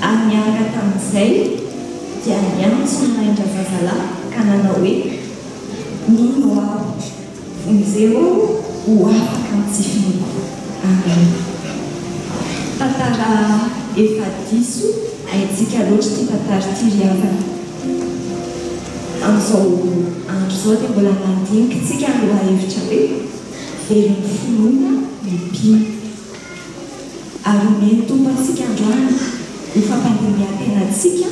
Aniara tamin'izay dia niantso naindra zazalahy ka nanao hoe mino aho vonjeo ho afaka mitsifinoako. Amen. Tantara efa diso haitsika loatra ty tantara ty riavana. Amin'izao andro izao dia mbola mandinika tsika no hahevitra hoe velon'ny finoana ny mpino. Ary omeny tompo antsika androany ho fampandinian-tenantsika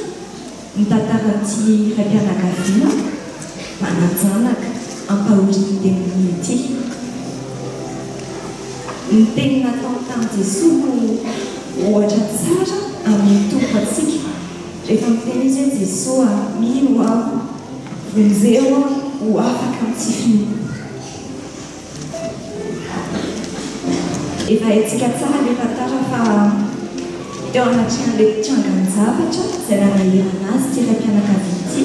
ny tantaran'ity raim-pianakaviana manajanaka ampahorian'ny tenin'ny ity. Ny teny natao tamin'i Jesosy no ohatra tsara amin'ny tompo antsika rehefa miteny izy hoe Jesosy mino aho vonjeo aho ho afaka mitsifinoako. Efa haitsika tsara ilay tantara fa teo anatrehan'ilay trangan-javatra izay nanahirana azy ty raim-pianakaviana ity.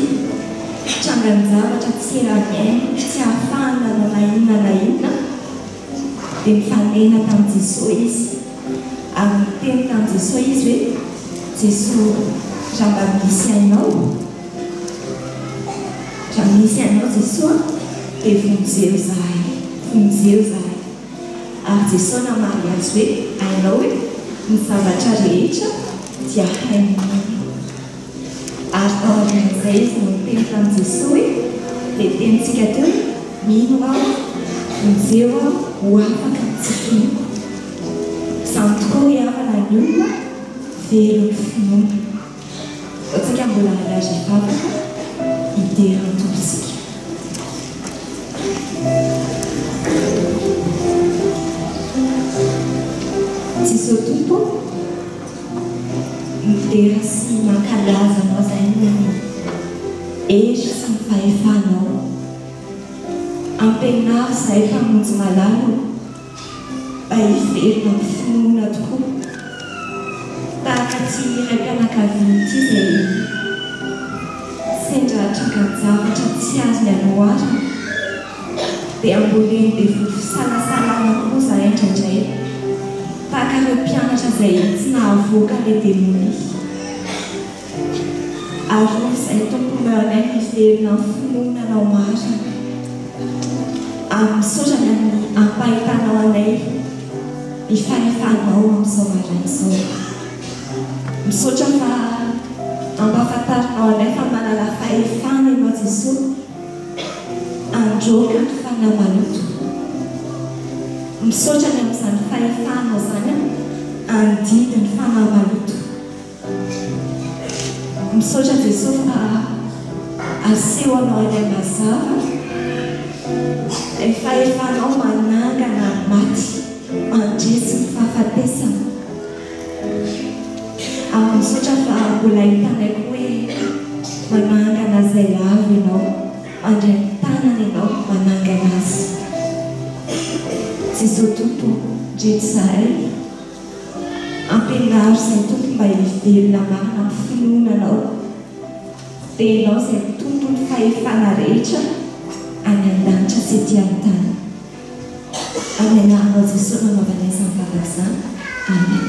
Trangan-javatra tsy eramiaina, tsy ahafahana nanao na inona na inona dia mifanena tamin'i Jesosy izy. Ary miteny tamin'i Jesosy izy hoe Jesosy, raha mba misy anao Jesosy dia vonjeo zahay, vonjeo zahay. Ary Jesosy namaly azy hoe hainao hoe ny zavatra rehetra dia hainao. Ary tao aorian'izay izy no miteny tamin'i Jesosy hoe dia tenitsika teo mino aho vonjeo aho ho afaka mitsifinoako. Izany tokoa hoe havana ny olona velon'ny finoana. Ohatsika mbola alaza vavaka hiderany tomposika. Jesosy tompo midera sy mankalaza anao izay ny hery sy ny fahefanao. Ampianary izahay mpamonjy malalo mba hiverina amin'ny finoana tokoa. Tahaka ty raim-pianakaviana ity izay sendra trangan-javatra tsy azony anoarana dia amboleny dia vofisalasala koa izahay indraindray. Tahaka ireo mpianatra izay tsy nahavoaka ilay demony. Ary moa izahay tompo mba anay hiverina amin'ny finoananao marina. Ary misaotrany amin'ny ampahitanao anay ny fahefanao amin'izao maraina izao. Misaotra fa ampahafantarinao anay fa manana fahefana ianao Jesosy androaka ny fanahy maloto. Misaotrany amin'izany fahefanao izany andidy ny fanahy maloto. Misaotra Jesosy fa aseho anao ilay mazava ny fahefanao manangana maty mandresy ny fahafatesana. Ary misaotra fa mbola hitanay koa hoe manangana izay lava ianao, mandray ny tanana ianao manangana azy. Jesosy tompo ndreky izahay ampianary izay tompo mba hivelona marina amin'ny finoananao. Dia ianao izay tompo ny fahefana rehetra any an-danitra sy ety amin'ny tany. Amin'ny anaranao Jesosy nanaovana izany vavaka izany. Amen.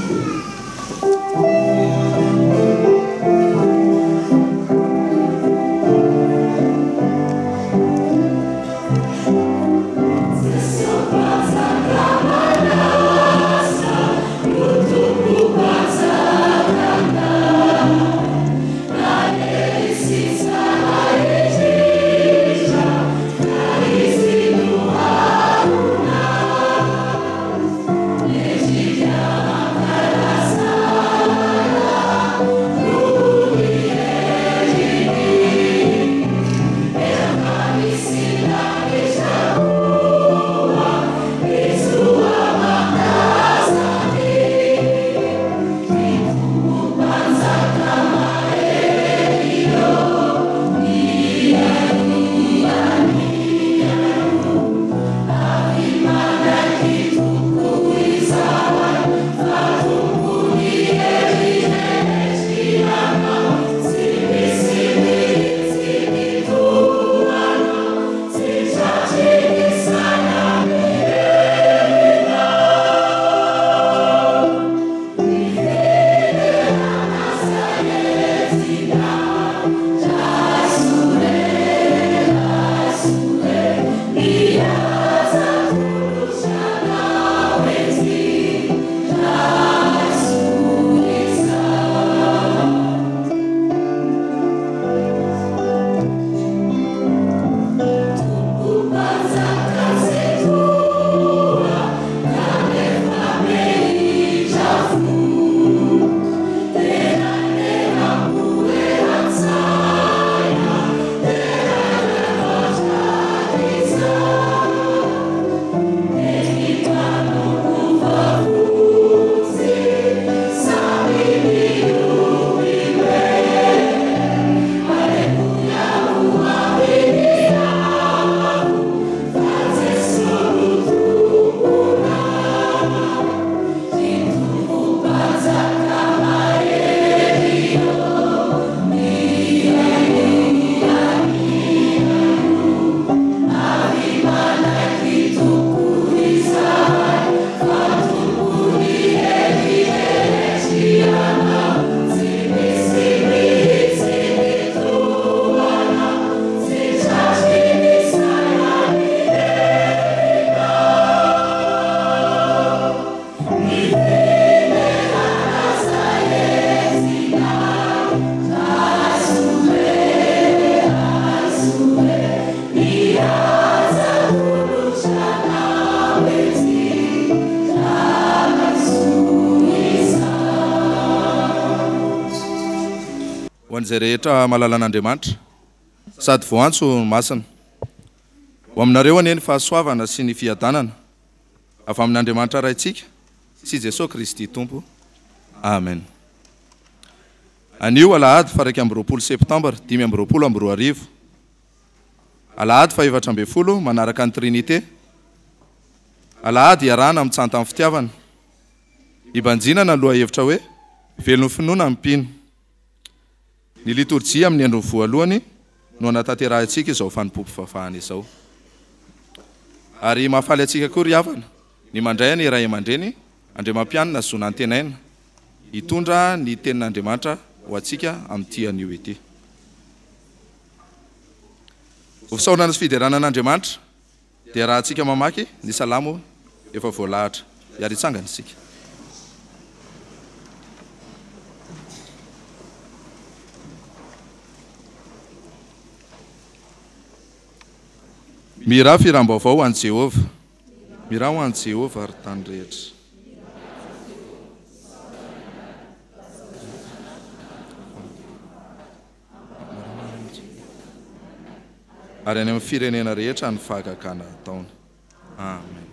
an'izay rehetra malalan'Andriamanitra sady voantso masina ho aminareo anie ny fahasoavana sy ny fiadanana avy amin'Andriamanitra raintsika sy Jesosy Kristy Tompo. Amen. Anio alahady fa 2 septambra 2022 alahady fa 4 manaraka ny Trinité alahady iarana mitsanta amin'ny fitiavana ibanjinana aloha hevitra hoe velon'ny finoana mipino. Ny liturgia amin'ny andro voalohany no anatanterantsika izao fanompoam-pivavahana izao. Ary mahafaly antsika koa ry havana ny mandray ny ray aman-dreny Andriamampianina zona antenaina hitondra ny tenin'Andriamanitra ho antsika amin'ity anio ity. Ho fisaorana sy fiderana an'Andriamanitra dia raha antsika mamaky ny salamo efa voalahatra ary hitsangana isika. Mira firam-baovao ho an'i Jehova, mira ho an'i Jehova ary tany rehetra. Ary any amin'ny firenena rehetra ny fahagakana ataony. Amen.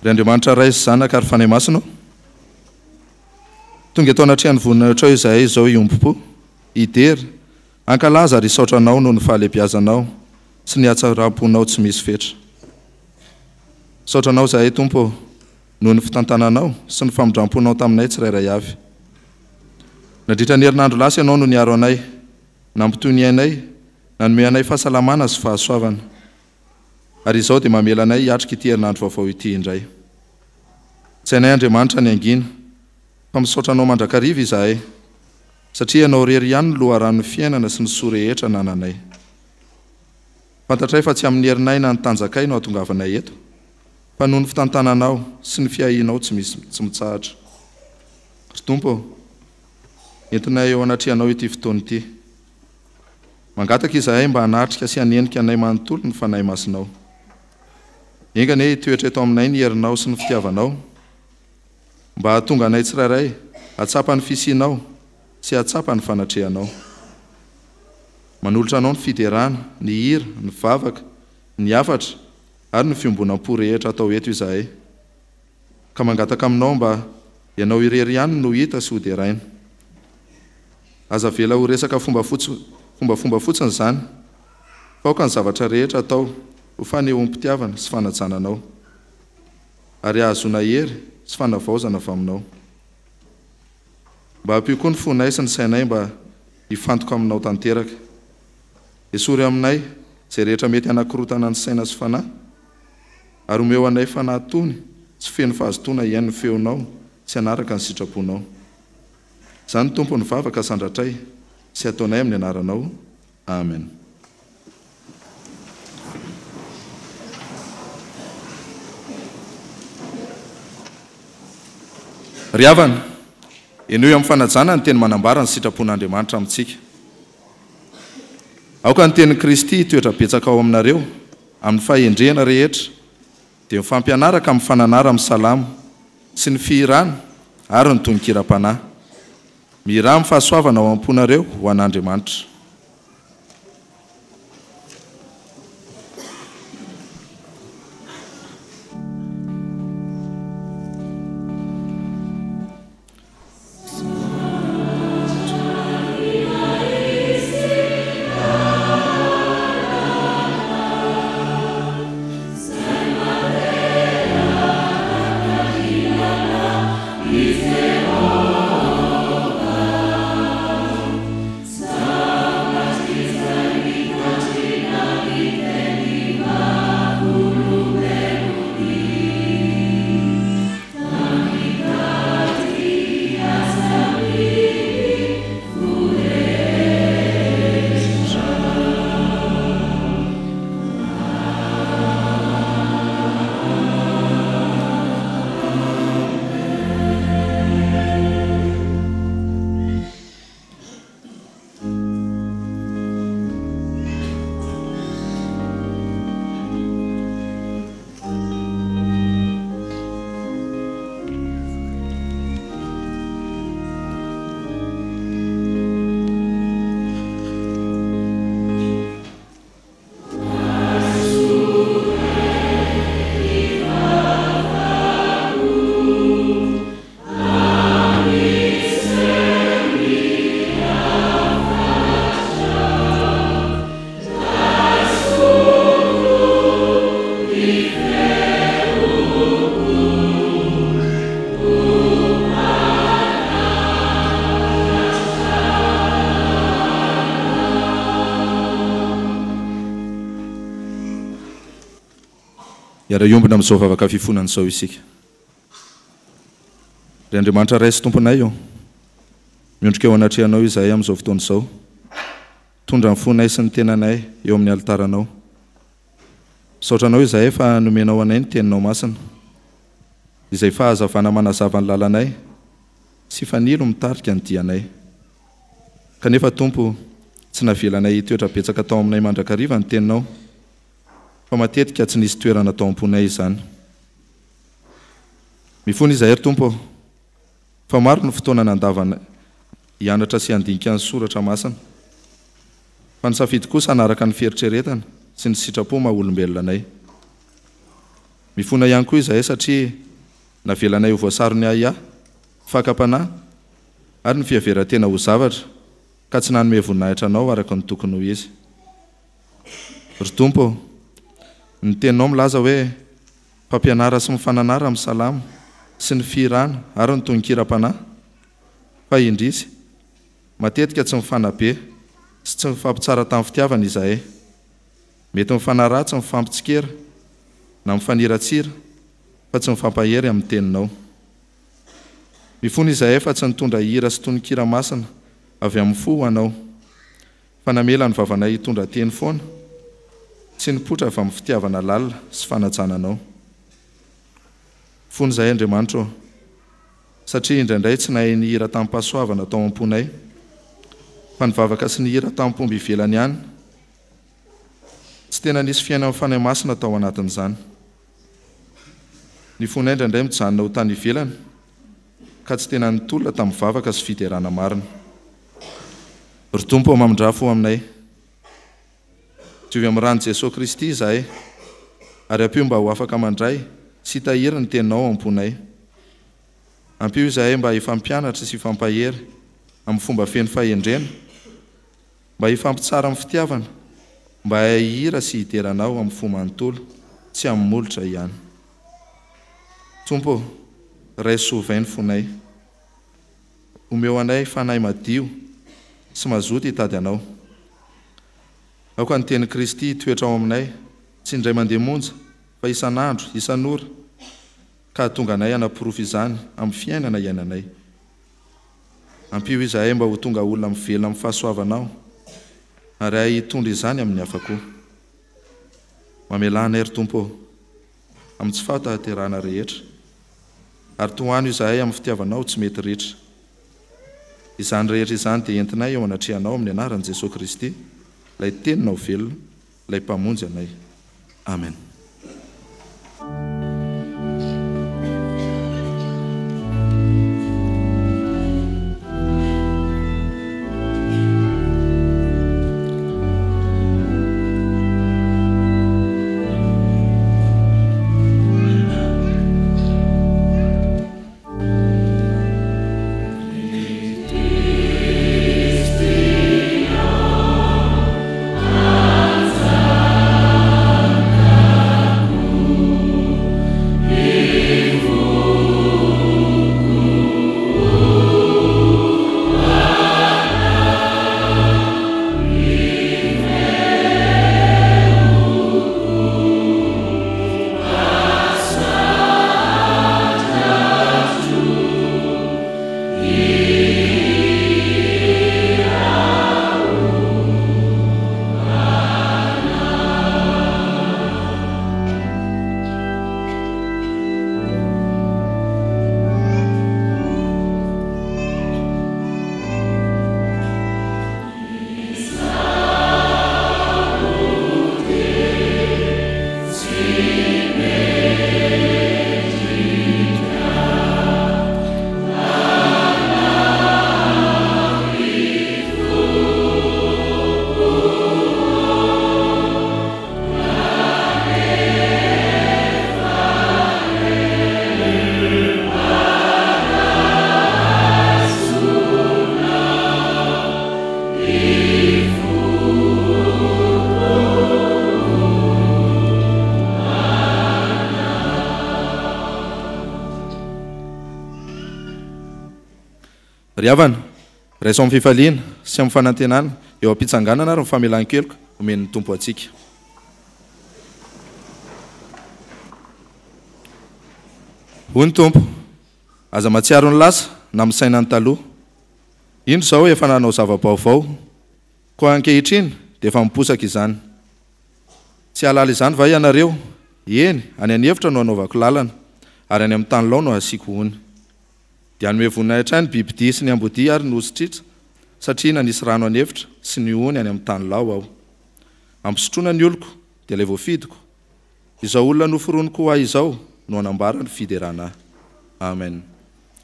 Andriamanitra ray sy zanaka ary fanahy masina tonga eto anatrehany voninahitra izahay izao iombom-po hidery ankalaza ary isaotranao noho ny fahalebiazanao sy ny hatsaram-ponao tsy misy fetra. Saotranao izahay Tompo noho ny fitantananao sy ny famindram-ponao taminay tsirairay avy. Nandritra ny herinandro lasa ianao no niaro anay nampitony anay nanome anay fahasalamana sy fahasoavana ary izao dia mamela anay hiatrika ity herinandro vaovao ity indray. Tsy hainay Andriamanitra ny angina fa misaotranao mandrakariva izahay satria ianao rery ihany ny loharanon'ny fiainana sy ny soa rehetra nananay. Fantatray fa tsy amin'ny herinay na ny tanjakay no hahatongavanay eto fa noho ny fitantananao sy ny fiahinao tsy mitsahatra. Ry Tompo, entinay eo anatrehanao ity fotoana ity. Mangataka izahay mba hanatrika sy hanenika anay manontolo ny fanahy masinao. Engany toetra eto aminay ny herinao sy ny fitiavanao mba hahatonga anay tsirairay hatsapa ny fisianao sy hatsapa ny fanatrehanao. manolotra anao ny fiderana ny hira ny vavaka ny afatra ary ny fiombonam-po rehetra atao eto izahay ka mangataka aminao mba ianao irery ihany no hita sy ho deraina aza vela ho resaka fombafomba fotsiny izany faoka ny zavatra rehetra atao ho fanehoam-pitiavana sy fanajananao ary ahazona hery sy fanavaozana avy aminao mba hampio koa ny fonay sy ny sainay mba hifantoka aminao tanteraka esory aminay izay rehetra mety anankirotana ny saina sy fanahy ary omeo anay fanahtony sy feno fahazotoana iain'ny feonao sy anaraka ny sitraponao izany tompo ny vavaka sandratray sy ataonay amin'ny anaranao amen ry havana eneo amin'ny fanajana ny teny manambara ny sitrapon'Andriamanitra amintsika aoka ny tenin'i Kristy toetra betsaka ao aminareo amin'ny fahendrena rehetra dia mifampianaraka amin'ny fananara amin'ny salamo sy ny fihirana ary ny tononkira-panahy mihira amin'ny fahasoavana ao am-ponareo ho an'Andriamanitra Iara-iombina amin'izao vavaka fifonana izao isika. Ry Andriamanitra ray sy tomponay eo, miondrika eo anatrehanao izahay amin'izao fotoana izao. Tondra ny fonay sy ny tenanay eo amin'ny altaranao. Misaotranao izahay fa nomenao anay ny teninao masina, izay fahazavana manazava ny lalanay sy fanilo mitarika ny dianay. Kanefa Tompo, tsy navelanay toetra betsaka tao aminay mandrakariva ny teninao, fa matetika tsy nisy toerana tao am-ponay izany. Mifony izahay ry Tompo, fa maro ny fotoana nandavana hianatra sy handinika ny soratra masina, fa nisafidy kosa hanaraka ny fieritreretana sy ny sitrapo maha-olombelonanay. Mifona ihany koa izahay satria navelanay ho voasarony ahy fakapanahy ary ny fiaveran-tena ho zavatra ka tsy nanome voninahitra anao araka ny tokony ho izy. Ry Tompo, ny teninao milaza hoe mpampianara sy mifananara amin'ny salamo sy ny fihirana ary ny tononkira-panahy, fa indrisy matetika tsy mifanabe sy tsy mifampitsara tamin'ny fitiavana izahay. Mety mifanaratsy mifampitsikera na mifaniratsira fa tsy mifampahery amin'ny teninao. Mifony izahay fa tsy nitondra hira sy tononkira masina avy amin'ny fo anao, fa namela ny vavanay hitondra teny foana sy nipotra avy amin'ny fitiavana lalina sy fanajananao. Fony izahay Andriamanitra, satria indraindray tsy nahay ny hira tamin'ny pasoavana tao am-ponay, fa nivavaka sy ny hira tamin'ny pomba ivelany ihany. Tsy tena nisy fiainana fanahy masina tao anatin'izany. Ny fonay indraindray mijanona ho tany ivelany, ka tsy tena nitolona tamin'ny vavaka sy fiderana marina. Ry Tompo, mamindrafo aminay, diovy amin'ny rano Jesosy Kristy zahay ary ampio mba ho afaka mandray sy tahiry ny teninao amponay. Ampio izahay mba hifampianatra sy hifampahery amin'ny fomba feno fahendrena, mba hifampitsara amin'ny fitiavana, mba hihira sy hiteranao amin'ny fo manontolo tsy amin'ny molotra ihany. Tompo, ray sovainy fonay, omeo anay fanahy madio sy mazoto hitady anao. Aoka ny teny Kristy toetra ao aminay, tsy indray mandeha monja fa isan'andro, isan'ora, ka tonga anay hanaporofo izany amin'ny fiainana iainanay. Ampio izahay mba ho tonga olona mivela amin'ny fahasoavanao ary ay hitondra izany amin'ny hafa koa. Mamelana ry Tompo amin'ny tsy fahatahaterana rehetra ary tohano izahay amin'ny fitiavanao tsy mety rehetra. Izany rehetra izany dia entinay eo anatrehanao amin'ny anaran'i Jesosy Kristy, lay teninao velona, lay mpamonjy anay. Amen. Ry havana, raiso amin'ny fifaliana sy amin'ny fanantenana eo am-pitsanganana ary ny famelan-keloka omen'ny Tompo atsika. Hoy ny Tompo, aza matsiaro ny lasa na misaina ny taloha. Indro izao efa nanao zava-baovao, koa ankehitriny dia efa miposaka izany. Tsy halala izany va ianareo? Eny, any an'hevitra no anaovako lalana, ary any amin'ny tany lao no asiako hony. Dia anome vonina hatrany bibidia sy ny ambodia ary nosy-tritra, satria nanisy rano an'hevitra sy ny hony any amin'ny tany lao aho. Ampisotroana ny oloko dia ilay voafidiko. Izao olona noforoniko ho ahy izao no anambara ny fiderana. Amen.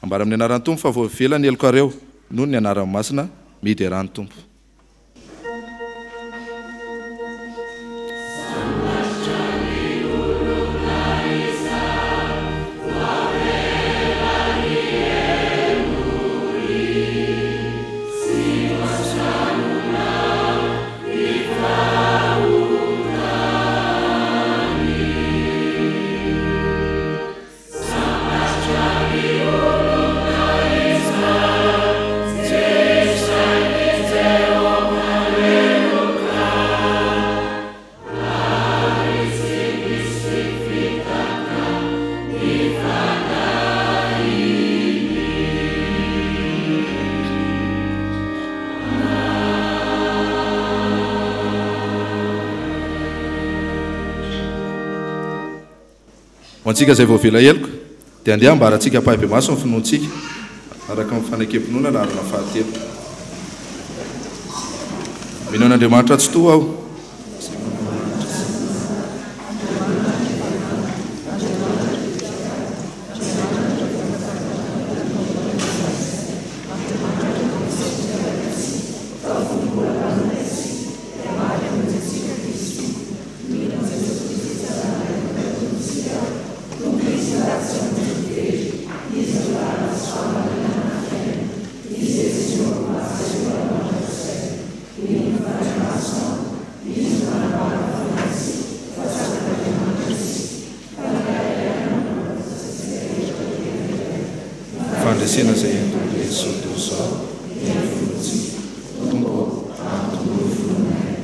Ambara amin'ny anaran'ny Tompo fa voavela ny elokareo noho ny anaran'ny masina mideran'ny Tompo. Ho antsika izay voavela heloka dia andeha mba aratsika pahibe maso ny finoantsika araka amin'ny fanakemponona na arina fahatelo. Mino an'Andriamanitra tsy toa aho. fandraisena izay endrole soto zao efotsy tombo atombovolonay.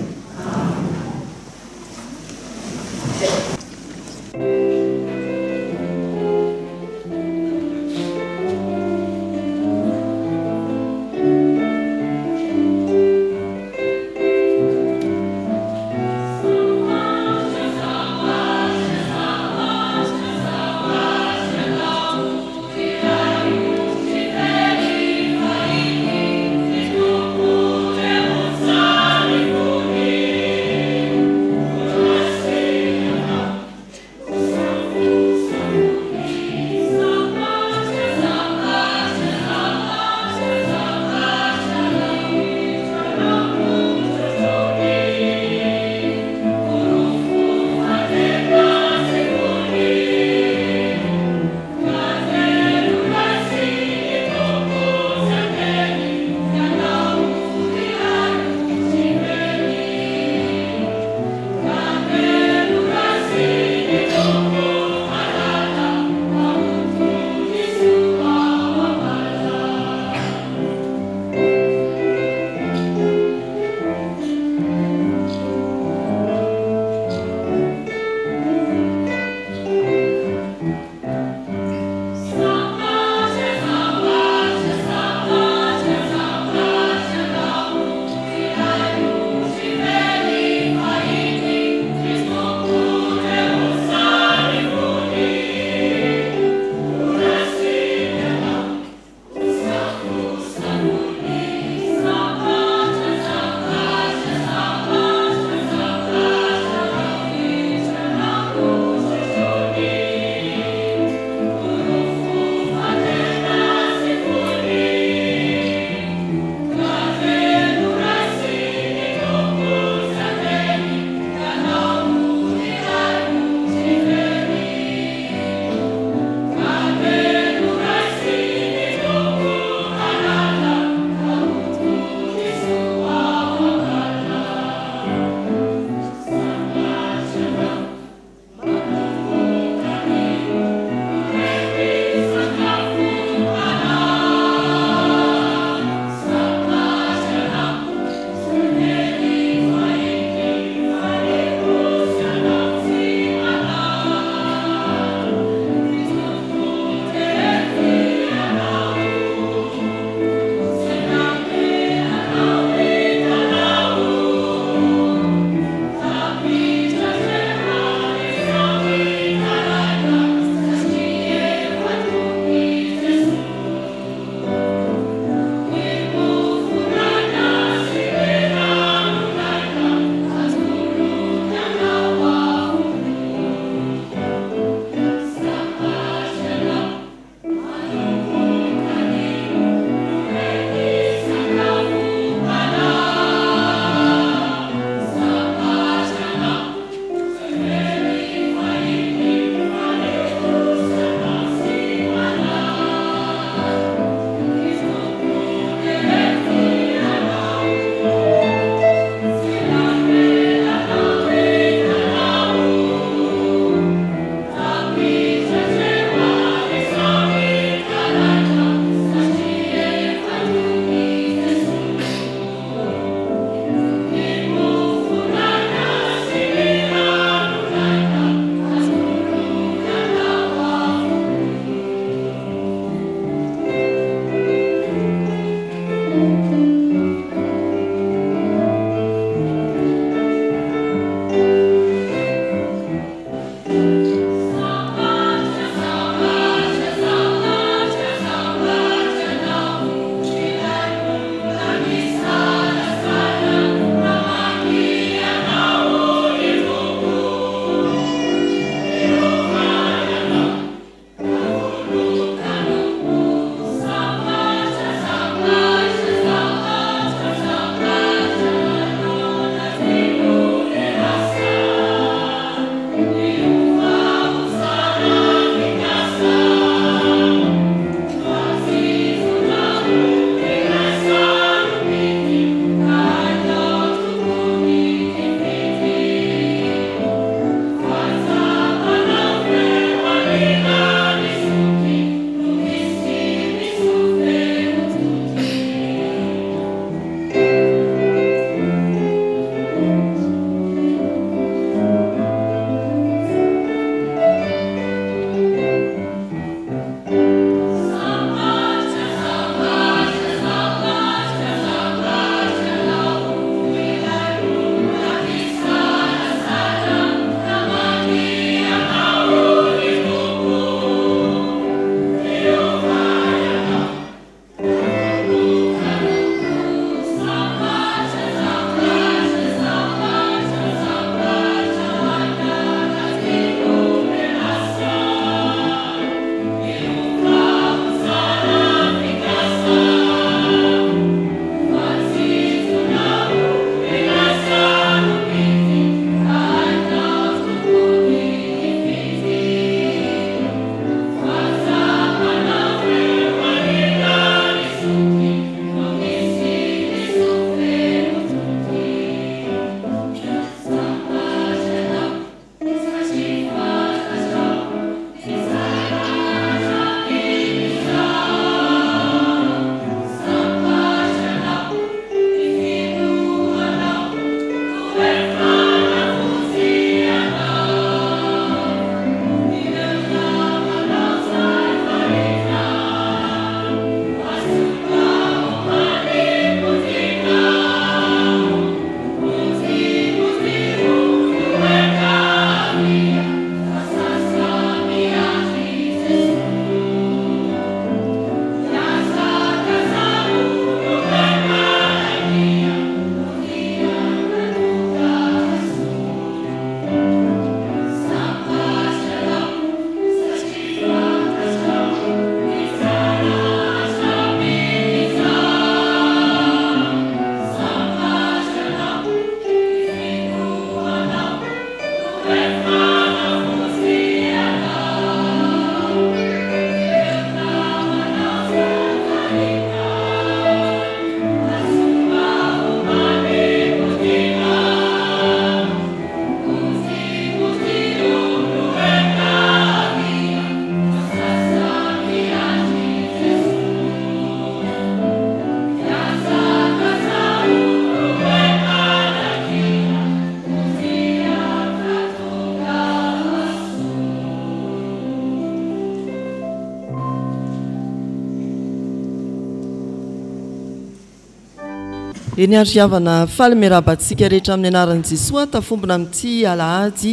eny ariavana faly miarabantsika rehetra amin'ny anaran'i Jesosy tafombona amin'ity alahady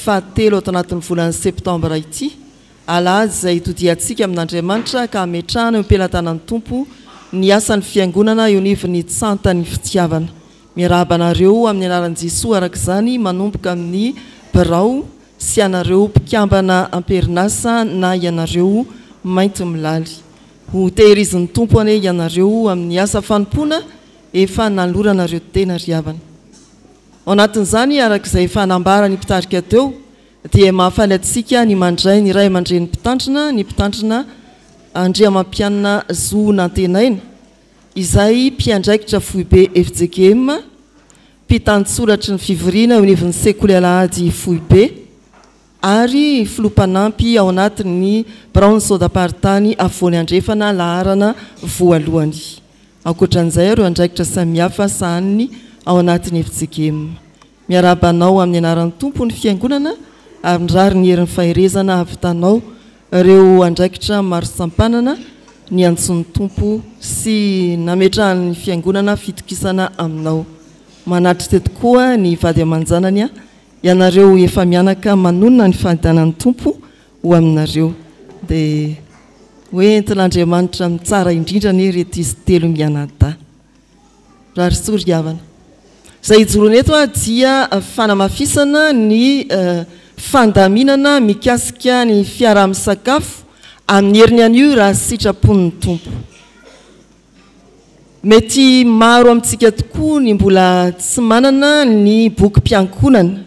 fahatelo ato anatin'ny volana septambra ity alahady izay itodiantsika amin'Andriamanitra ka hametrahana eo ampelantanan'ny Tompo ny asan'ny fiangonana eo anivon'ny tsantany fitiavana. Miarabanareo amin'ny anaran'i Jesosy araka izany manomboka amin'ny birao sy anareo mpikambana amperinasa na ianareo mainty milaly. Ho tehirizin'ny Tompo ane ianareo amin'ny asa fanompoana efa nalorana tena riavana. Ao anatin'izany arak'izay efa nambara ny mpitarika teo dia mahafaly antsika ny mandray ny ray aman-dren'ny mpitandrina Andriamampianina Zo Nantenaina izay mpiandraikitra Foibe FJKM mpitantsoratry ny fivoriana eo anivon'ny sekoly alahady Foibe ary filopanampy ao anatin'ny Brown Sodapartany avoany andrefana laharana voalohany. Ankoatran'izay ireo andraikitra samihafa sahaniny ao anatin'ny FJKM. Miarabanao amin'ny anaran'ny Tompo ny fiangonana ary nirary ny herin'ny faherezana havitanao ireo andraikitra maro sampanana ny antson'ny Tompo sy nametrahan'ny fiangonana fitokisana aminao. Manatitra tokoa ny vady aman-janany ianareo efa mianaka manonona ny fahadanan'ny Tompo ho aminareo dia hoentin'Andriamanitra mitsara indrindra ny reto izy telo mianada. Rary soriavana. Izay ijoroana eto dia fanamafisana ny fandaminana mikasika ny fiaraha-misakafo amin'ny heriny anio raha sitrapon'ny Tompo. Mety maro amintsika tokoa ny mbola tsy manana ny boky mpiankonana,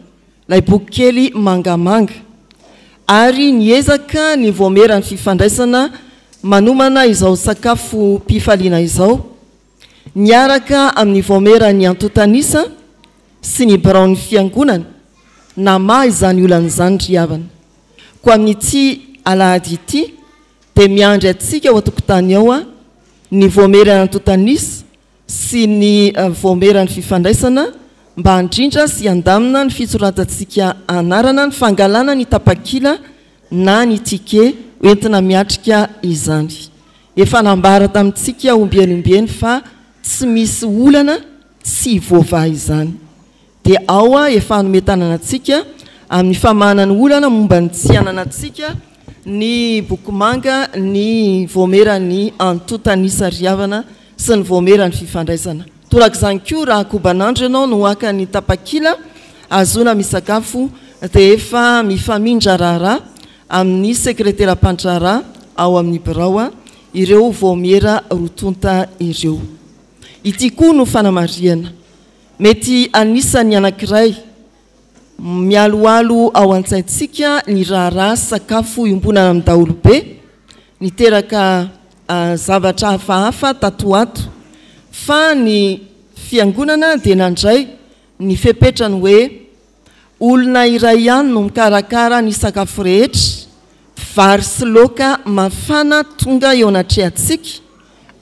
ilay boky kely mangamanga, ary niezaka ny voamerany fifandraisana manomana izao sakafo mpifaliana izao, niaraka amin'ny voamerany antotanisa sy ny biraon'ny fiangonana nama izany olan'izany riavana. Koa amin'ity alahady ity dia miandry antsika ao an-tokotany ao ny voamerany antotanisa sy ny voamerany fifandraisana mba handrindra sy handamina ny fitsoratantsika anarana ny fangalana ny tapakila na ny tike entina miatrika izany. Efa nambara tamintsika ombienombeny fa tsy misy olana tsy voava izany. Dia ao efa anometanana antsika amin'ny famahanany olana momba ny tsy ananantsika ny boky manga, ny voamerany antotanisa riavana sy ny voamerany fifandraisana. Torak'izany koa raha kobanandro ianao no haka ny tapakila azona misakafo dia efa mifamindra raharaha amin'ny sekretera mpandraraha ao amin'ny birao ireo voamera rotonta ireo. Ity koa no fanamariana. Mety anisany anankiray mialoalo ao an-tsaintsika ny raharaha sakafo iombonana amin'ny daholobe niteraka zavatra hafahafa tatoato fa ny fiangonana dia nandray ny fepetrany hoe olona iray ihany no mikarakara ny sakafo rehetra, vary sy laoka mafana tonga eo anatrehantsika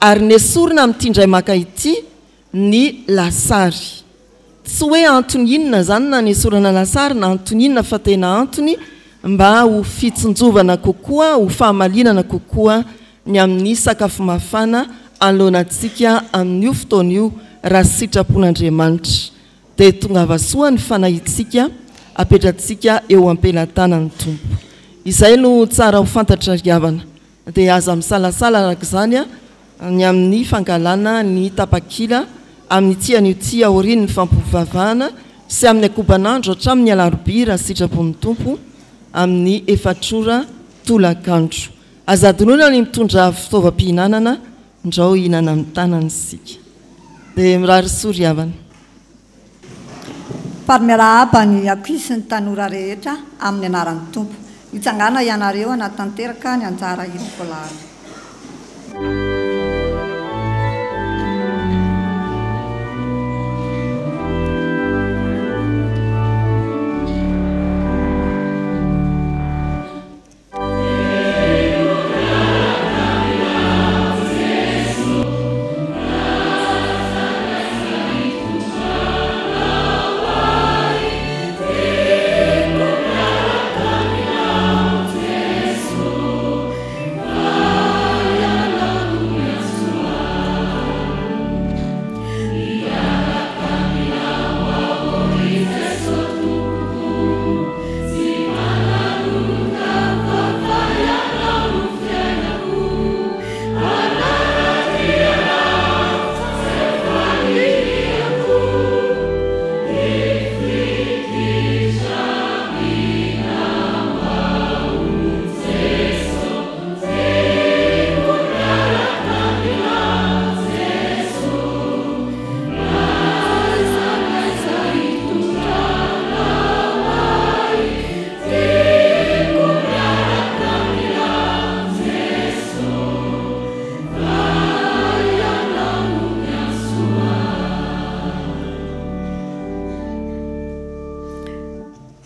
ary nesorina amin'ity maka ity ny lasary. Tsy hoe antony inona zany na nesorana lasary na antony inona fa tena antony mba ho fitsinjovana kokoa, ho fahamalinana kokoa ny amin'ny sakafo mafana anoloanantsika amin'io fotoan'io raha sitrapon'Andriamanitra. Dia tonga vasoa ny fanahitsika apetratsika eo ampelantanan'ny Tompo. Izay no tsara ho fantatra riavana. Dia aza misalasala arak'izany ny amin'ny fangalana ny tapakila amin'ny tia an'io aorian'ny fampovavahana sy amin'ny akobanandro hatramin'ny alarobia raha sitrapon'ny Tompo amin'ny 4 tolakandro. Azadinona ny mitondra fitaovam-pihinanana ndrao hinana amin'ny tanany sika. Dia mirary soa riavana. Parmiarahaba ny ankizy ny tanora rehetra amin'ny anaran'ny Tompo. Hitsangana ianareo anatanteraka ny anjara irikolary. Oh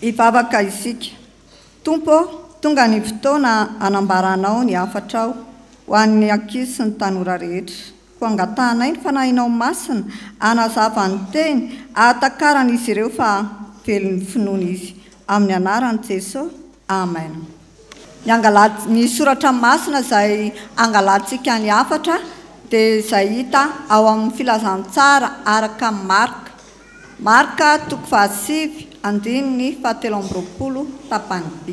ivavaka isika tompo tonga ny fotoana anambaranao ny afatrao ho an'ny ankizy sy ny tanora rehetra ko angatahnay ny fanahinao masina anazavany teny ahatakarana izy ireo fa velon'ny finoana izy amin'ny anarany Jesosy amen. Ny soratra masina izay angalantsika ny afatra dia izay hita ao amin'ny filazantsara araka Marka 7:7-20 tapany B.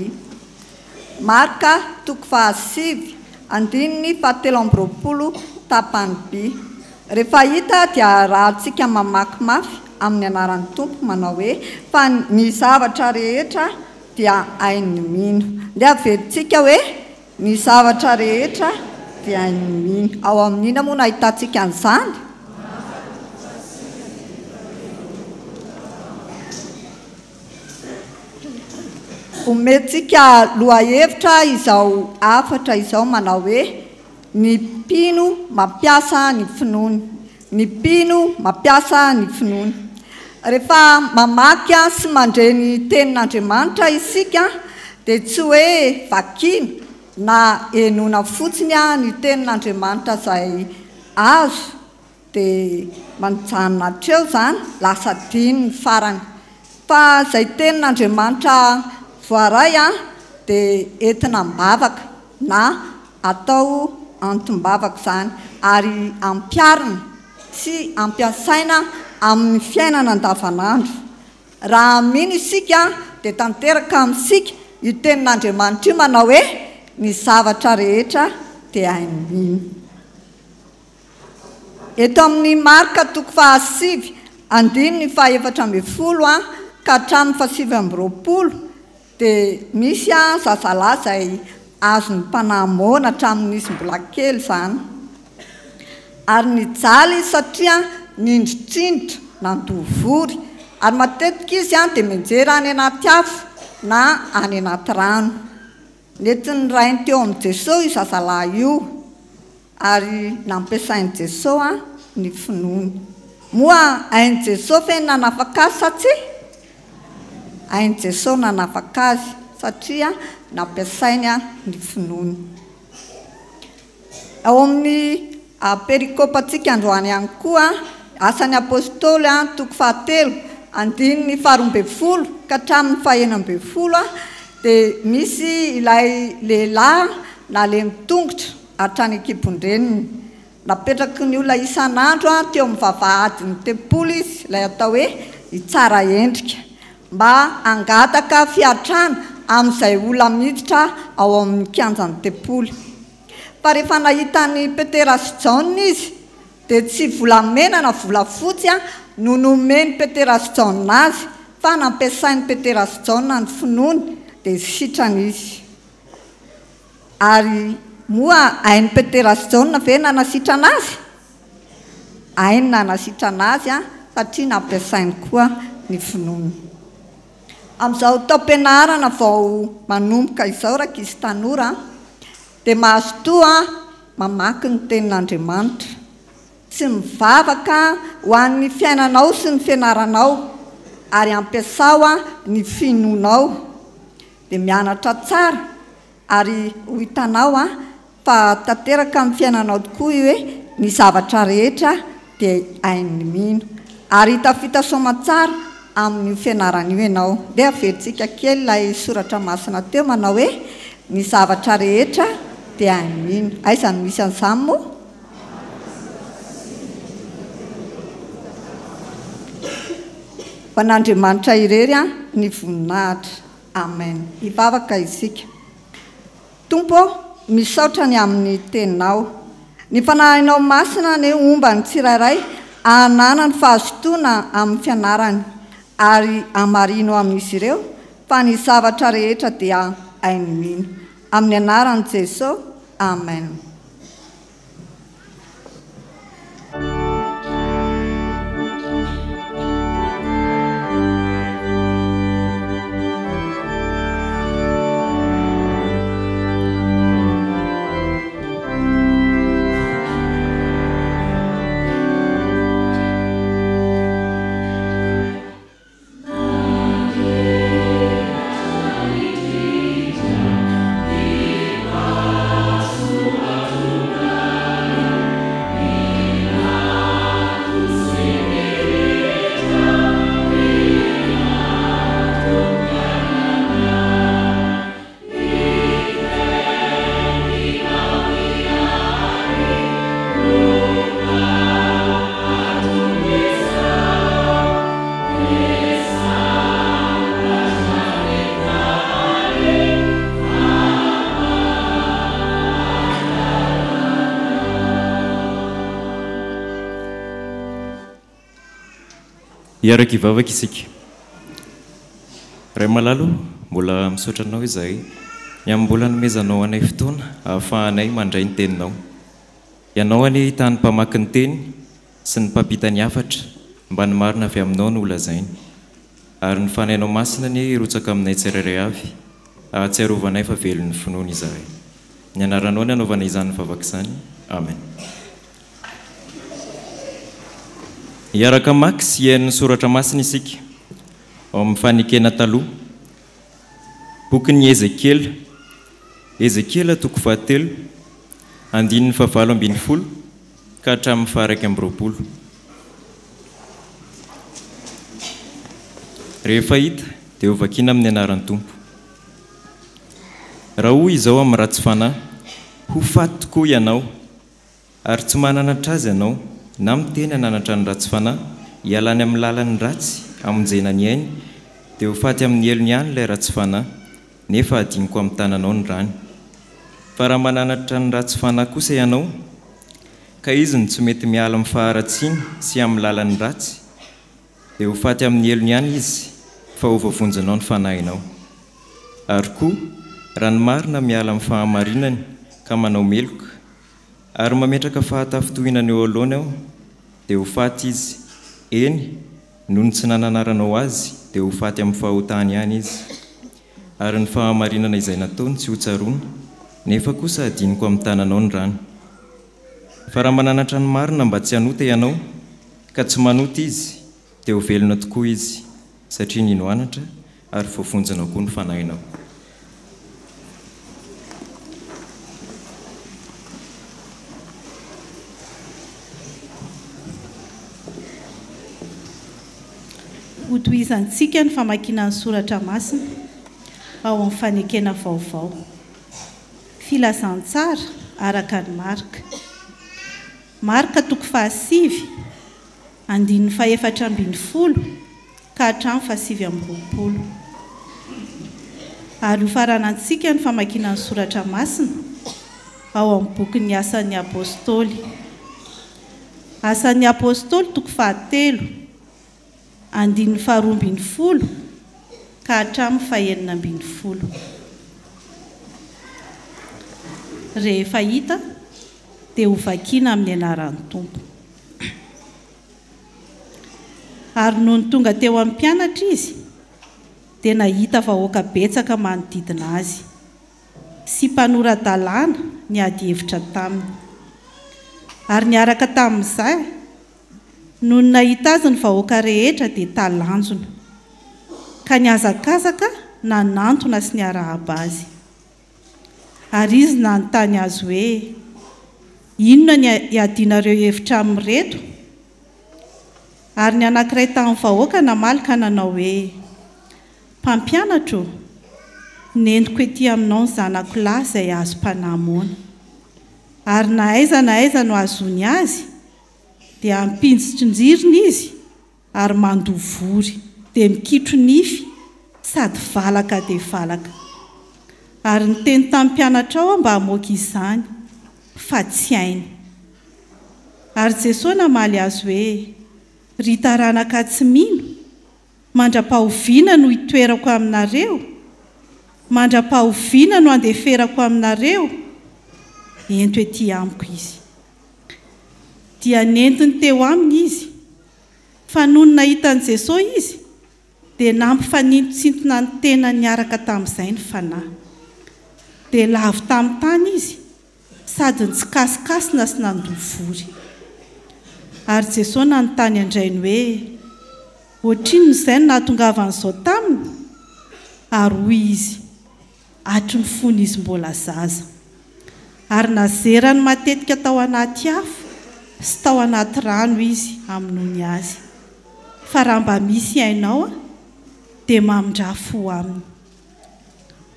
Marka 7:7-20 tapany B. Rehefa hita dia rahantsika mamaky mafy amin'ny anaran'ny Tompo manao hoe fa ny zavatra rehetra dia hainy mino. Dia averintsika hoe ny zavatra rehetra dia hainy mino. Ao amin'ina moa no ahitantsika an'izany. Omentsika lohahevitra izao afatra izao manao hoe ny mpino mampiasa ny finoany. Ny mpino mampiasa ny finoany. Rehefa mamaky sy mandreny tenin'Andriamanitra isika dia tsy hoe vakiana na henoina fotsiny ny tenin'Andriamanitra izay azo dia manjanona hatreo izany lasa diny ny farany. Fa izay tenin'Andriamanitra voaray dia entina mbavaka na atao antom-bavaka izany ary ampiarina sy ampiasaina amin'ny fiainana andavanandro. Raha mino isika dia tanteraka amintsika io tenin'Andriamanitra io manao hoe ny zavatra rehetra dia hainy mino. Eto amin'ny Marka 7:7-20 ka hatramin'ny 7:20 dia misy zazalahy izay azony mpanahy mona hatramin'izy mbola kely izany. Ary nijaly satria nindritrindritra nandovory ary matetika izy dia mianjera any anaty afo na any anaty rano. Nentin'ny rainy teo amin'ny Jesosy io zazalahy io ary nampiasain'i Jesosy ny finoany. Moa hain'i Jesosy fe nanafaka azy satria hain'i Jesosy nanafaka azy satria nampiasainy ny finoany. Ao amin'ny perikôpantsika androany ihany koa asan'ny apôstôly 7:12 ka hatramin'ny 9 dia misy ilay lehilahy na le mitongotra hatrany ekibondreniny. Napetraky ny olona isan'andro teo amin'ny vavahadin'ny tempolo izy ilay atao hoe hitsara endrika mba angataka fiatrana amin'izay olona miditra ao amin'ny kianjan'ny tempolo. Fa rehefa nahitany Petera sy Jaona izy dia tsy volamena na volafotsy no nomeny Petera sy Jaona azy fa nampiasain'ny Petera sy Jaona ny finoany dia sitrany izy. Ary moa hain'ny Petera sy Jaona ve nanasitrana azy? Hainy nanasitrana azy satria nampiasainy koa ny finoany. Amin'izao taom-pianarana vao manomboka izao rakizy tanora dia mahazo toa mamaky ny tenin'Andriamanitra sy mivavaka ho an'ny fiainanao sy ny fianaranao ary ampiasao ny finoanao dia mianatra tsara ary ho hitanao fa tanteraka amin'ny fiainanao tokoa hoe ny zavatra rehetra dia hainy mino ary hitafita soma tsara amin'ny fianaran'io ianao. Dia averintsika kely ilay soratra masina teo manao hoe ny zavatra rehetra dia hainy mino. Aiza no misy an'izany moa? Ho an'Andriamanitra irery ny voninahitra. Amen. Hivavaka isika. Tompo, misaotra ny amin'ny teninao. Ny fanahinao masina ny omba ny tsirairay anana ny fahazotoana amin'ny fianarany ary amarino amin'izy ireo fa ny zavatra rehetra dia hainy mino. Amin'ny anaran'i Jesosy. Amen. Amen. Iaraka ivavaka isika. Ray malalo mbola misaotra anao izahay mbola nomezanao anay fotoana ahafahanay mandray ny teninao. Ianao any tany mpamaky ny teny sy ny mpampita ny hafatra mba ny marina avy aminao no olazainy. Ary ny fanainao masina ny rotsaka aminay tsirairay avy ahatsiarovanay fa velon'ny finoana izahay. Ny anaranao ny anaovana izany vavaka izany. Amen. Iaraka maky sy iain'ny soratra masina isika ao amin'ny fanekena taloha bokin'ny Ezekiela toko 7 andininy 7:20 ka hatramin'ny 2:20. Rehefa hita dia ho vakiana amin'ny anaran'ny Tompo. Raha hoy izao amin'ny ratsy fanahy, ho faty tokoa ianao, ary tsy mananatra azy ianao na miteny hananatra ny ratsy fanahy, hialany amin'ny lalan'ny ratsy hamonjena ny ainy, dia ho faty amin'ny elony ihany ilay ratsy fanahy, nefa adiniko amin'ny tananao ny rany. Fa raha mananatra ny ratsy fanahy kosa ianao, ka izy ny tsy mety miala amin'ny faharatsiany sy amin'ny lalan'ny ratsy, dia ho faty amin'ny elony ihany izy, fa ho voavonjinao ny fanahinao. Ary koa, raha ny marina miala amin'ny fahamarinany ka manao meloka, ary mametraka fahatafitohinany eo aloana ao, dia ho faty izy. Eny, noho ny tsy nananaranao azy, dia ho faty amin'ny fahotany ihany izy. Ary ny fahamarinana izay nataony tsy ho tsaroana, nefa kosa adiniko amin'ny tananao ny rano. Fa raha mananatra ny marina mba tsy hanota ianao, ka tsy manota izy, dia ho velona tokoa izy, satria ninoanatra ary voafonjinao koa ny fanahinao. Hotoizantsika ny famakiana ny soratra masina ao amin'ny fanekena vaovao. Filazantsara araka ny Marka toko 7 andininy 4:20 ka hatramin'ny 7:20. Ary hofaranantsika ny famakiana ny soratra masina ao amin'ny bokin'ny Asan'ny Apôstôly. Asan'ny Apôstôly toko 7 andininy 2:20 ka hatramin'ny 9:20. Rehefa hita dia ho vakiana amin'ny anaran'ny Tompo. Ary noho ny tonga teo amin'ny mpianatra izy, dia nahita vahoaka betsaka manodidina azy, sy mpanora-dalàna niady hevitra taminy. Ary niaraka tamin'izay, noho ny nahita azy ny vahoaka rehetra dia talanjona, ka niazakazaka nanantona sy niarahaba azy. Ary izy nanontany azy hoe, inona ny iadinareo hevitra amin'ireto? Ary ny anankiray tamin'ny vahoaka namaly ka nanao hoe, mpampianatro, nentiko ety aminao ny zanako lahy izay azo mpanamoana. Ary na aiza no azony azy, dia ampinjitrinjiriny izy ary mandovory, dia mikitro nify sady valaka dia valaka. Ary niteny tamin'ny mpianatra ao mba hamoaka izany, fa tsy hainy. Ary Jesosy namaly azy hoe, ry taranaka tsy mino, mandra-pahoviana no hitoerako aminareo, mandra-pahoviana no andeferako aminareo, ento ety amiko izy. Dia nentiny teo aminy izy, fa noho ny nahitan'i Jesosy izy, dia nampifanintosintona ny tena niaraka tamin'izay ny fanahy. Dia lavo tamin'ny tany izy, sady nitsikasokasina sy nandovory. Ary Jesosy nanontany andrainy hoe, ohatrinona izay no nahatongavan'izao taminy? Ary hoy izy, hatry ny fony izy mbola zaza. Ary nazerany matetika tao anaty afo sy tao anaty rano izy amin'ony azy. Fa raha mba misy hainao dia mamindrafo aminy.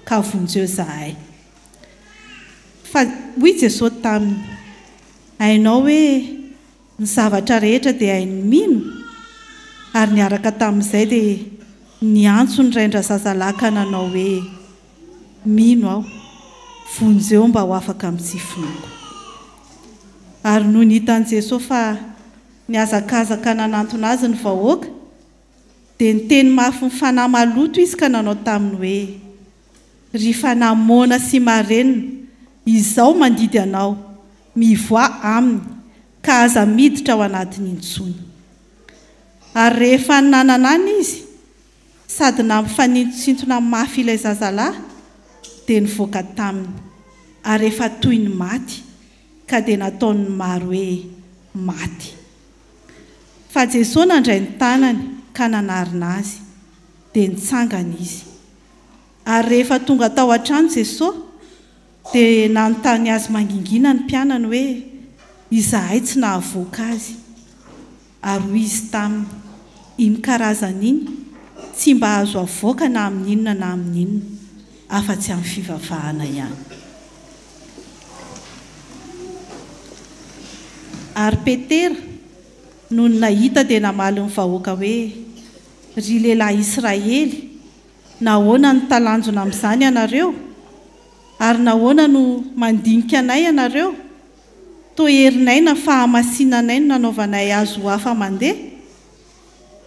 Ka vonjeo izahay. Fa hoy Jesosy taminy, hainao hoe ny zavatra rehetra dia hainy mino. Ary niaraka tamin'izay dia niantso ny raindra zazalahy ka nanao hoe, mino aho, vonjeo mba ho afaka mitsifinoko. Ary noho nihitan'i Jesosy fa niazakazaka nanantona azy ny vahoaka, dia niteny mafy ny fanahy maloto izy ka nanao taminy hoe ry fanahy mona sy marenina izao mandidy anao mivoa aminy ka aza miditra ao anatiny intsony. Ary rehefa nanana any izy sady nampifanintosintona mafy ilay zazalahy dia nivoaka taminy ary efa toy ny maty ka dia nataony maro hoe maty. Fa Jesosy nandray ny tanany ka nanarina azy dia nitsangana izy. Ary rehefa tonga tao an-trano Jesosy dia nanontany azy mangingina ny mpianany hoe izahay tsy nahavoaka azy. Ary hoy izy taminy, iny karazan'iny tsy mba azo avoaka na amin'inona na amin'inona afa-tsy amin'ny fivavahana ihany. Ary Petera no nahita dia namaly ny vahoaka hoe ry lehilahy Israely, nahoana ny talanjona amin'izany ianareo? Ary nahoana no mandinika anay ianareo? Toa herinay na fahamasinanay no nanaovanay azy ho hafa mandeha?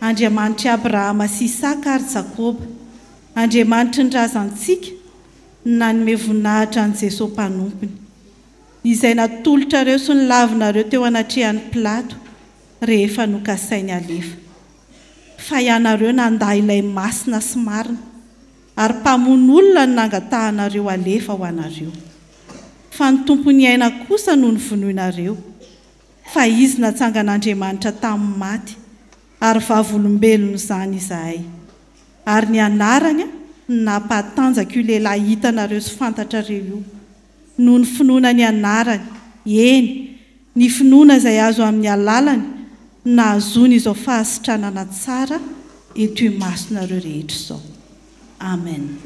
Andriamanitry Abrahama sy Isaka ary Jakoba, Andriamanitry ny razantsika, nanome voninahitra an' Jesosy mpanompony, izay natolotrareo sy nilavinareo teo anatrehan'ny Pilato rehefa nokasainy alefa. Fa ianareo nandaha ilay masina sy marina, ary mpamono olona no nangatahanareo alefa ho anareo. Fa ny tompony aina kosa no nivonoinareo, fa izy natsangan'Andriamanitra tamin'ny maty, ary vavolombelona izany izahay. Ary ny anarany nampatanjaka io lehilahy hitanareo sy fantatrareo io, no ny finoana ny anarany, eny, ny finoana izay azo amin'ny alalany nahazony izao fahasitranana tsara eto imasonareo rehetra izao. Amen.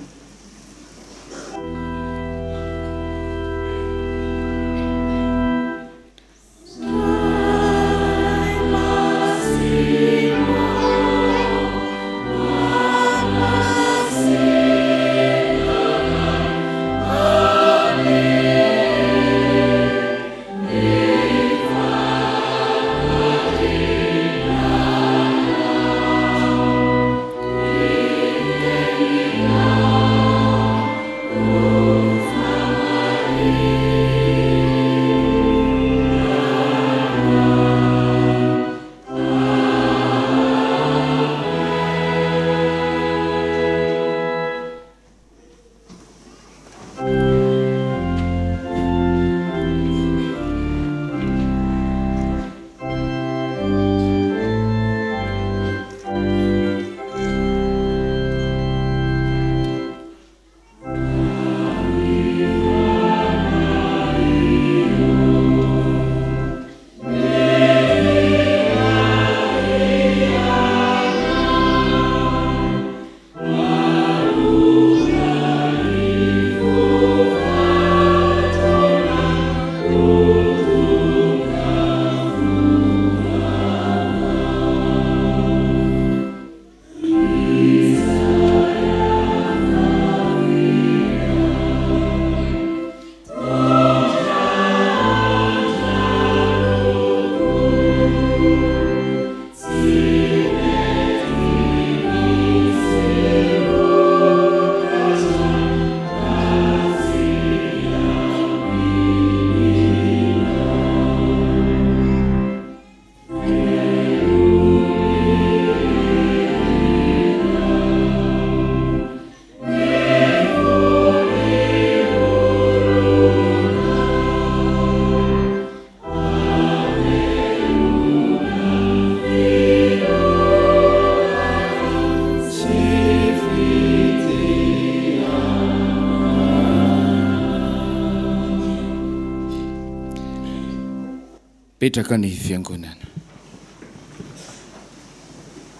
petraka ny fiangonana.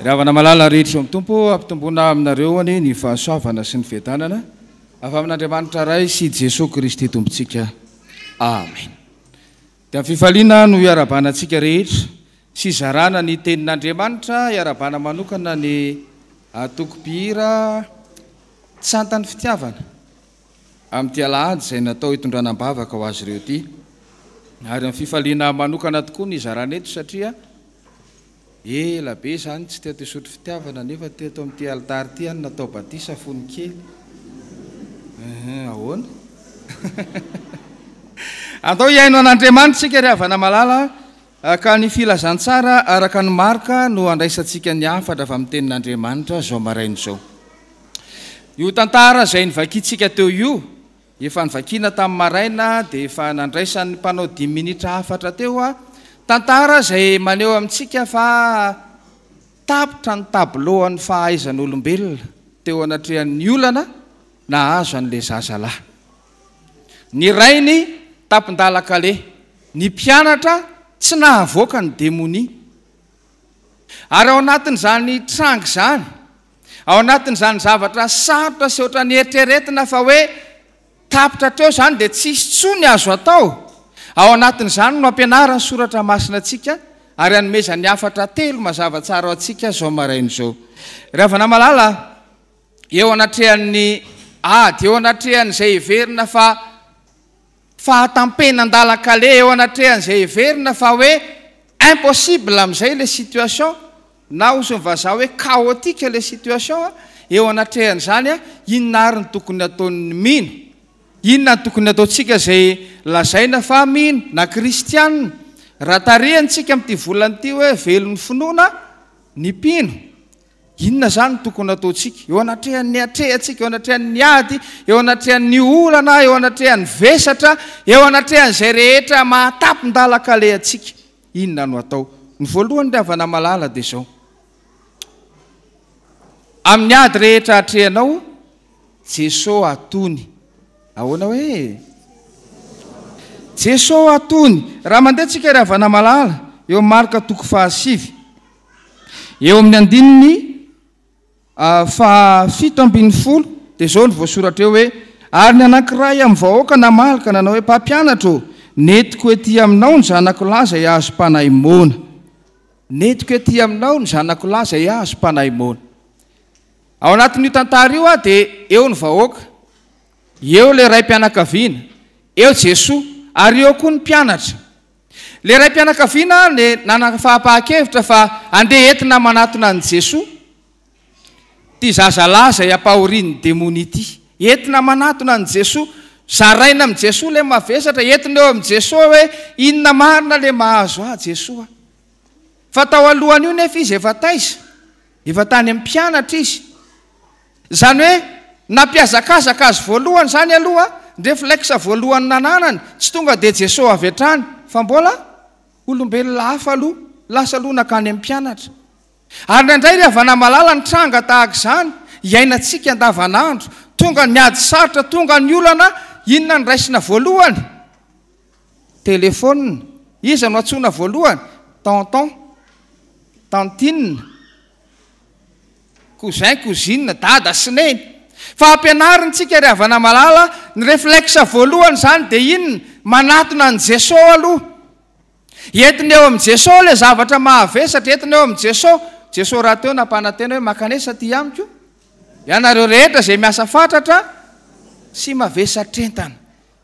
Ravana malala rehetra amin'ny tompo ampitombona aminareo any ny fahasoavana sy ny fiadanana avy amin'Andriamanitra ray sy Jesosy Kristy tompontsika. Amen. Dia fifaliana no iarabanantsika rehetra sy zarana ny tenin'Andriamanitra, iarabana manokana ny atokopihira tsantany fitiavana amin'ity alahady izay natao hitondranam-bavaka ho azy ireo ty. Ary amin'ny fifaliana manokana tokoa ny zarana eto satria ela be zany tsy teo tesotro fitiavana nefa teto amin'ity altary ty any natao batisa fony kely ahoana atao iaino an'Andriamanitra tsika ry havana malala ka ny filazantsara araka ny marika no andraisantsika ny hafatra avy amin'ny tenin'Andriamanitra zao maraina zao. Io tantara izay nivakitsika teo io efa nivakiana tamin'ny maraina dia efa nandraisan'ny mpanao 10 minitra hafatra teo tantara izay maneho amintsika fa tapitra ny tableau-ny fahaizan'olombelona teo anatrehan'ny olana na azo an'ilay zazalahy. Ny rainy tapin-dalakale, ny mpianatra tsy nahavoaka ny demonia. Ary ao anatin'izany trangy izany, ao anatin'izany zavatra sarotra sy ohatran'ny eritreretina fa hoe tapitra teo izany dia tsisy tsony azo atao. Ao anatin'izany no ampianarany soratra masina antsika ary hanomezany hafatra 3 mazava tsara ao antsika zao maraina zao. Ry havana malala, eo anatrehan'ny ady, eo anatrehan'izay heverina fa fahatampenan-dalakale, eo anatrehan'izay heverina fa hoe impossible amin'izay ilay situation na ozy vazaha hoe chaotique ilay situation, eo anatrehan'izany inona ary ny tokony ataon'ny mino, inona ny tokony ataontsika izay lazaina fa mino na kristianina. Raha tarihantsika amin'ity volan'ity hoe velon'ny finoana ny mpino, inona zany tokony ataontsika eo anatrehan'ny atrehantsika, eo anatrehan'ny ady, eo anatrehan'ny olana, eo anatrehan'ny vesatra, eo anatrehan'izay rehetra mahatapin-dalakale antsika, inona no atao? Ny voalohany ry havana malala dia zao: amin'ny ady rehetra atrehanao, Jesosy atony. Ahoana hoe Jesosy atony? Raha mandeha tsika ry havana malala eo marika 7 eo amin'ny andininy 7:70 dia zao ny voasoratra eo hoe: ary ny anankiray amin'ny vahoaka namalaka nanao hoe mpampianatra, netiko ety aminao ny zanako lahy izay azo mpanahy mona. Netiko ety aminao ny zanako lahy izay azo mpanahy mona. Ao anatin'io tantara io dia eo ny vahoaka, eo le raim-pianakaviana, eo Jesosy, ary eo koa ny mpianatra. Le raim-pianakaviana le nanana fahapahan-kevitra fa andeha entina manatona an'i Jesosy ty zazalahy izay ampahorian'ny demonia ity, entina manatona an'i Jesosy, zaraina amin'i Jesosy le mavesatra, entina eo amin'i Jesosy hoe inona marina le mahazo Jesosy. Fa tao alohany io nefa izy efa taiza, efa tany amin'ny mpianatra izy. Zany hoe nampiazakazaka azy voalohany zany aloha, réflexe voalohany nananany tsy tonga dia Jesosy avy hatrany, fa mbola olombelona hafa aloha, lasa aloha nakany amin'ny mpianatra. Ary nandray ry havana malala ny tranga tahaka izany iainantsika andavanandro, tonga ny ady sarotra, tonga ny olana, inona ny raisina voalohany? Telefônina. Iza no antsoina voalohany? Tonton, tantine, cousin, cousine, dada sy neny. Fa ampianarintsika ry havana malala ny réflexe voalohany zany dia inona? Manatona ny Jesosy aloha. Entina eo amin'ny Jesosy le zavatra mahavesatra, entina eo amin'ny Jesosy. Jesosy raha teo nampanantena hoe makanesa ty amiko, ianareo rehetra izay miasa fatratra sy mavesatra entana.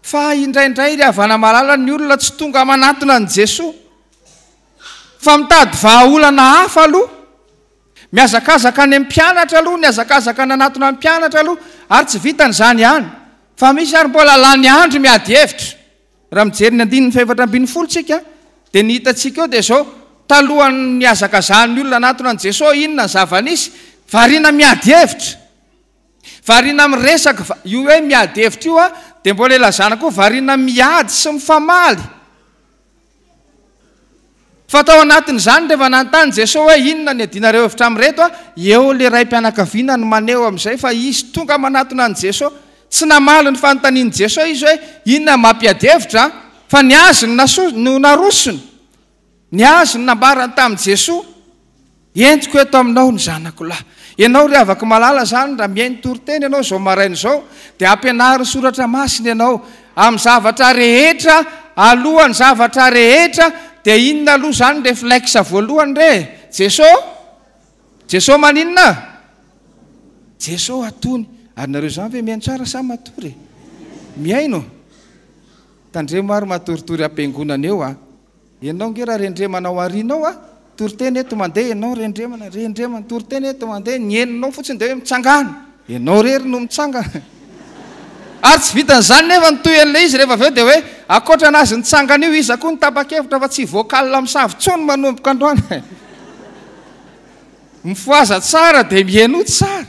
Fa indraindray ry havana malala ny olona tsy tonga manatona ny Jesosy, fa mitady vahaolana hafa aloha, miazakazaka any amin'ny mpianatra aloha, miazakazaka nanatona amin'ny mpianatra aloha, ary tsy vitan'izany ihany fa misy ary mbola lany andro miady hevitra. Raha mijery ny 4:40 tsika dia ny hitantsika eo dia zao: talohan'ny miazakazahany olona natona ny Jesosy, inona ny zava-nisy? Variana miady hevitra, variana miresaka. Io hoe miady hevitra io dia mbola ilazana koa variana miady sy mifamaly. Fa tao anatin'izany rehefa nanontany Jesosy hoe inona ny adinareo hevitra amin'reto, eo le raim-pianakaviana no maneho amin'izay fa izy tonga manatona ny Jesosy. Tsy namaly ny fanontanian'i Jesosy izy hoe inona mampiady hevitra, fa ny azy no narosony, ny azy no nambarany tamin'i Jesosy: entiko eto aminao ny zanako lahy. Ianao ry havako malala zany, raha miainy toriteny ianao zao maraina zao, dia ampianary soratra masina ianao amin'ny zavatra rehetra, alohan'ny zavatra rehetra. Dia inona aloha zany réflexe voalohany re? Jesosy maninona? Jesosy atony. Ary nareo zany ve miaino tsara sa matory? Miaino tandremo ary matoritory am-piangonana eo ianao nge raha rendremanao arinao toriteny eto mandeha ianao rendremana toriteny eto mandeha nyeninao fotsiny de hoe mitsangana ianao rery no mitsanga ary tsy vitan'izany nefa nytoy an'le izy rehefa aveo de hoe akoatra anazy nitsangana io izy koa nytapa-kevitra fa tsy vocal misavontsony manomboka androany mifoaza tsara de mieno tsara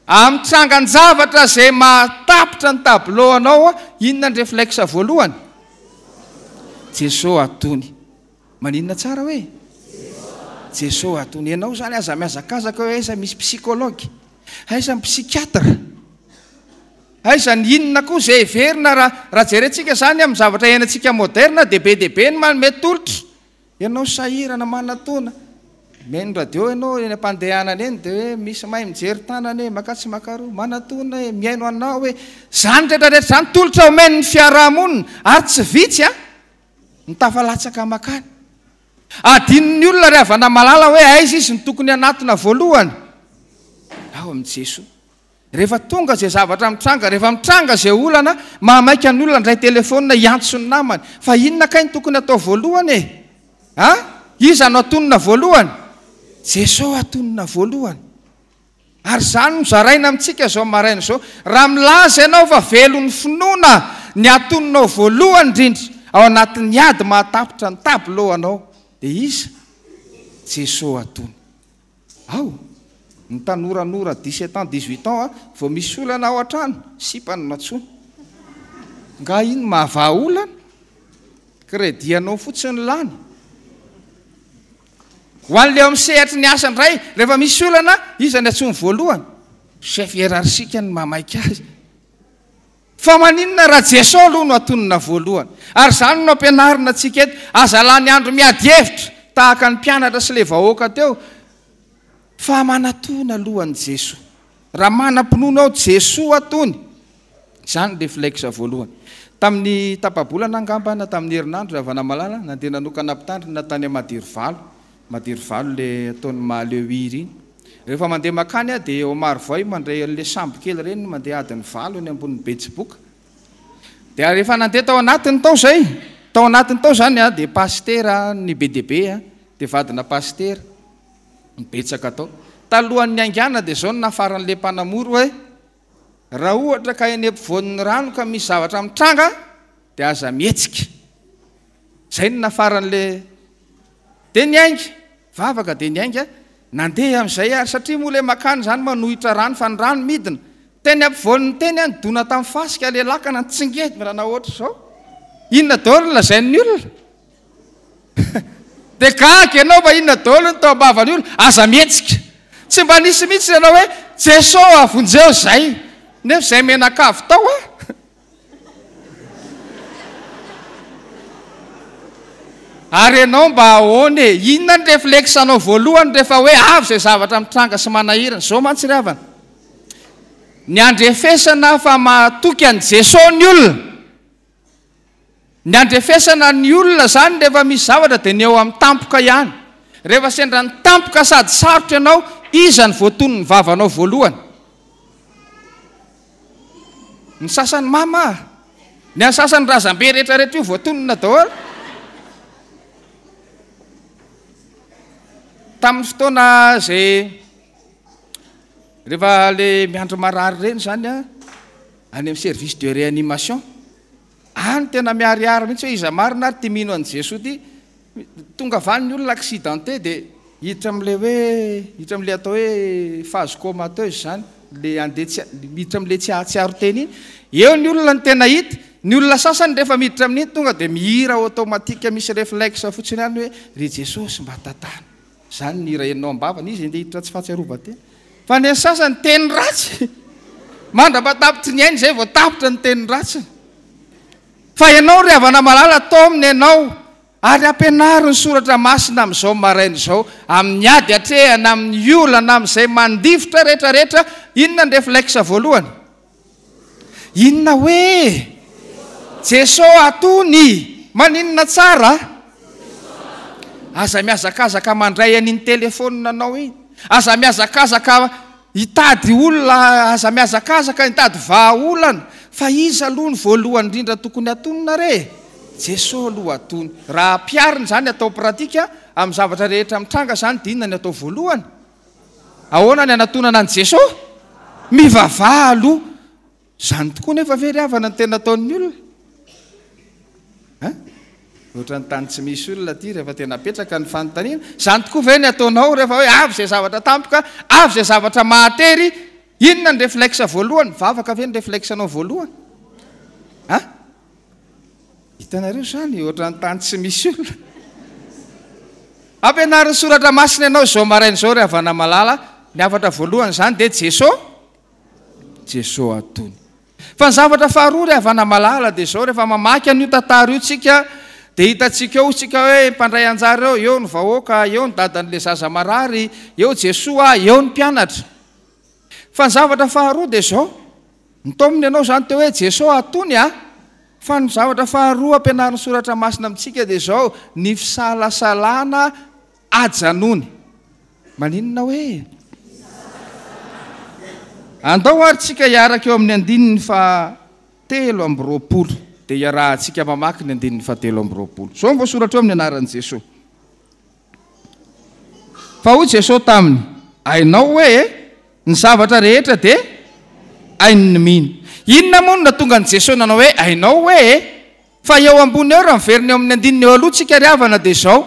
amitsangany-javatra zay matapitra ny tableau-anao a inona ny réflexe voalohany Jesosy atony maninona tsara hoe Jesosy atony ianao zany aza miazakazaka hoe aiza misy psychologue aiza psychiatre aiza ny inona koa zay verina raha jerentsika zany amin'ny zavatra iainantsika moderna de be ny manome tolotra ianao sahirana manatona meno radio ianao eny ampandehanana eny de hoe misy mahay mijery tanana makatsy makaro manatona miaino anao hoe zany rehetrarehetra zany tolotra omeny ny fiarahamonina ary tsy vitsy ny tafalatsaka makany adinony olona rehavana malala hoe aiza izy ny tokony anatina voalohany ao amin'ny Jesosy rehefa tonga zay zavatra mitranga rehefa mitranga zay olana mahamaika ny olona ndray telefona iantsony namany fa inona kay ny tokony atao voalohany iza no atonona voalohany Jesosy atonona voalohany ary zany no zaraina amintsika zao maraina zao raha milaza ianao fa velon'ny finoana ny atononao voalohany indrindra ao anatin'ny ady mahatapitra ny tableau anao de iza Jesosy atony ao ny tanoranora 17 ans 18 ans vao misy olana ao an-trano sipany natsony nga iny mahavaha olana crédit anao fotsiny lany ho an'le amin'ny sehatry ny asany ray rehefa misy olana iza ny atsony voalohany chef hiérarchique ny mamaika azy fa maninona raha Jesosy aloha no atonona voalohany ary zany no ampianarina antsika eto aza lany andro miady hevitra tahaka ny mpianatra sy le vahoaka teo fa manatona alohan'ny Jesosy raha manam-pinoana ao Jesosy atony zany réflexe voalohany tamin'ny tapabolana angambana tamin'ny herinandro ravana malala nandeha nanokana mpitandrina tany Madiry valo le ataony mahaleo hiry iny rehefa mandeha makany de eo Marvoy mandray le sambo kely reny mandeha adiny valo eny ambony betsiboka de rehefa nandeha tao anatiny tao zany de pastera ny BDB de vadina pastera mibetsaka tao talohan'ny aingana de zao nafaran'le mpanamory hoe raha ohatra ka eny ampovoan'ny rano ka misy zavatra mitranga de aza mietsika zay ny nafaran'le de ny ainga vavaka de ny ainga nandeha amin'izay ary satria moa le makany zany manohitra rano fa ny rano midina teny ampovoan'ny teny any dona tamin'ny fasika le lakana nitsingety mirana ohatra zao inona daholo ny lazain'ny olona de gaga ianao fa inona daholo ny tao ambavany olona aza mietsika tsy mba nisy mihitsy ianao hoe Jesosy avonjeo zay nefa zay menakavy tao ary ianao mba ahoana inona ny réflexe anao voalohany rehefa hoe avy zay zavatra mitranga sy manahirana zao mantsy ry havana ny andrefesana fa mahatoky an' Jesosy ny olona ny andrefesana ny olona zany rehefa misy zavatra de ny eo amin'ny tampoka ihany rehefa sendra ny tampoka sady sarotra ianao iza ny voatony ny vavanao voalohany ny sasany mama ny any sasany razambe rehetrarehetra io voatonona daholo tamin'ny fotoana zay rehefa le miandro marary reny zany any amin'ny service de réanimation any tena miariary mihitsy hoe iza marina ary ty mino an' Jesosy ty tonga vany olona accidenté de hiditra am'le atao hoe phase comateuse zany le andeha miditra am'le tsy aro teny iny eo ny olona ny tena hita ny olona sasany rehefa miditra amin'iny tonga de mihira automatika misy réflexe fotsiny any hoe ry Jesosy mba tatana zany ny hira enao ambavana izy nde hiditra tsy fahatsiarova teny fa ny sasany teny ratsy mandra-patapitry ny ainy zay vao tapitra ny teny ratsy fa ianao ry havana malala atao aminy ianao ary ampianaro ny soratra masina amin'izao maraina izao amin'ny ady atrehana amin'ny olana amin'izay mandifotra rehetrarehetra inona ny réflexe voalohany inona hoe Jesosy atony maninona tsara aza miazakazaka mandray an'iny telefônina anao iny aza miazakazaka hitady olona aza miazakazaka hitady vahaolana fa iza aloha ny voalohany indrindra tokony atonina re Jesosy aloha atony raha piariny zany atao pratika amin'ny zavatra rehetra mitranga zany dinina ny atao voalohany ahoana ny anatonana an Jesosy mivavaha aloha zany tokoa nefa very havana ny tena ataon'ny olona ohatra ny tany tsy misy olona ty rehefa tena petraka ny fanontaniana zany tokoa ve ny ataonao rehefa hoe avy zay zavatra tampoka avy zay zavatra mahatery inona ny réflexe voalohany vavaka ve ny réflexe anao voalohany hitanareo zany ohatra ny tany tsy misy olona ampianariny soratra masina ianao zao maraina zao ry havana malala ny afatra voalohany zany dia Jesosy atony fa ny zavatra faharoa ry havana malala dia zao rehefa mamaky an'io tantara io tsika dia hitantsika eo tsika hoe mpandray anjara eo ny vahoaka eo ny dadan'le zaza marary eo Jesosy eo ny mpianatra fa ny zavatra faharoa dia zao mitomony ianao zany teo hoe Jesosy atony fa ny zavatra faharoa ampianariny soratra masina amintsika dia zao ny fisalasalana ajanony maninona hoe andao ary tsika hiaraka eo amin'ny andininy fa 3:20 dia iarahantsika mamaky ny andininy fa 3:20 zao mbo soratra eo amin'ny anaran'i Jesosy fa hoy Jesosy taminy ainao hoe ny zavatra rehetra dia ain'ny mino inona moa na tonga ny Jesosy nanao hoe ainao hoe fa eo ambony eo raha miverina eo amin'ny andininy eo aloha tsika ry havana dia zao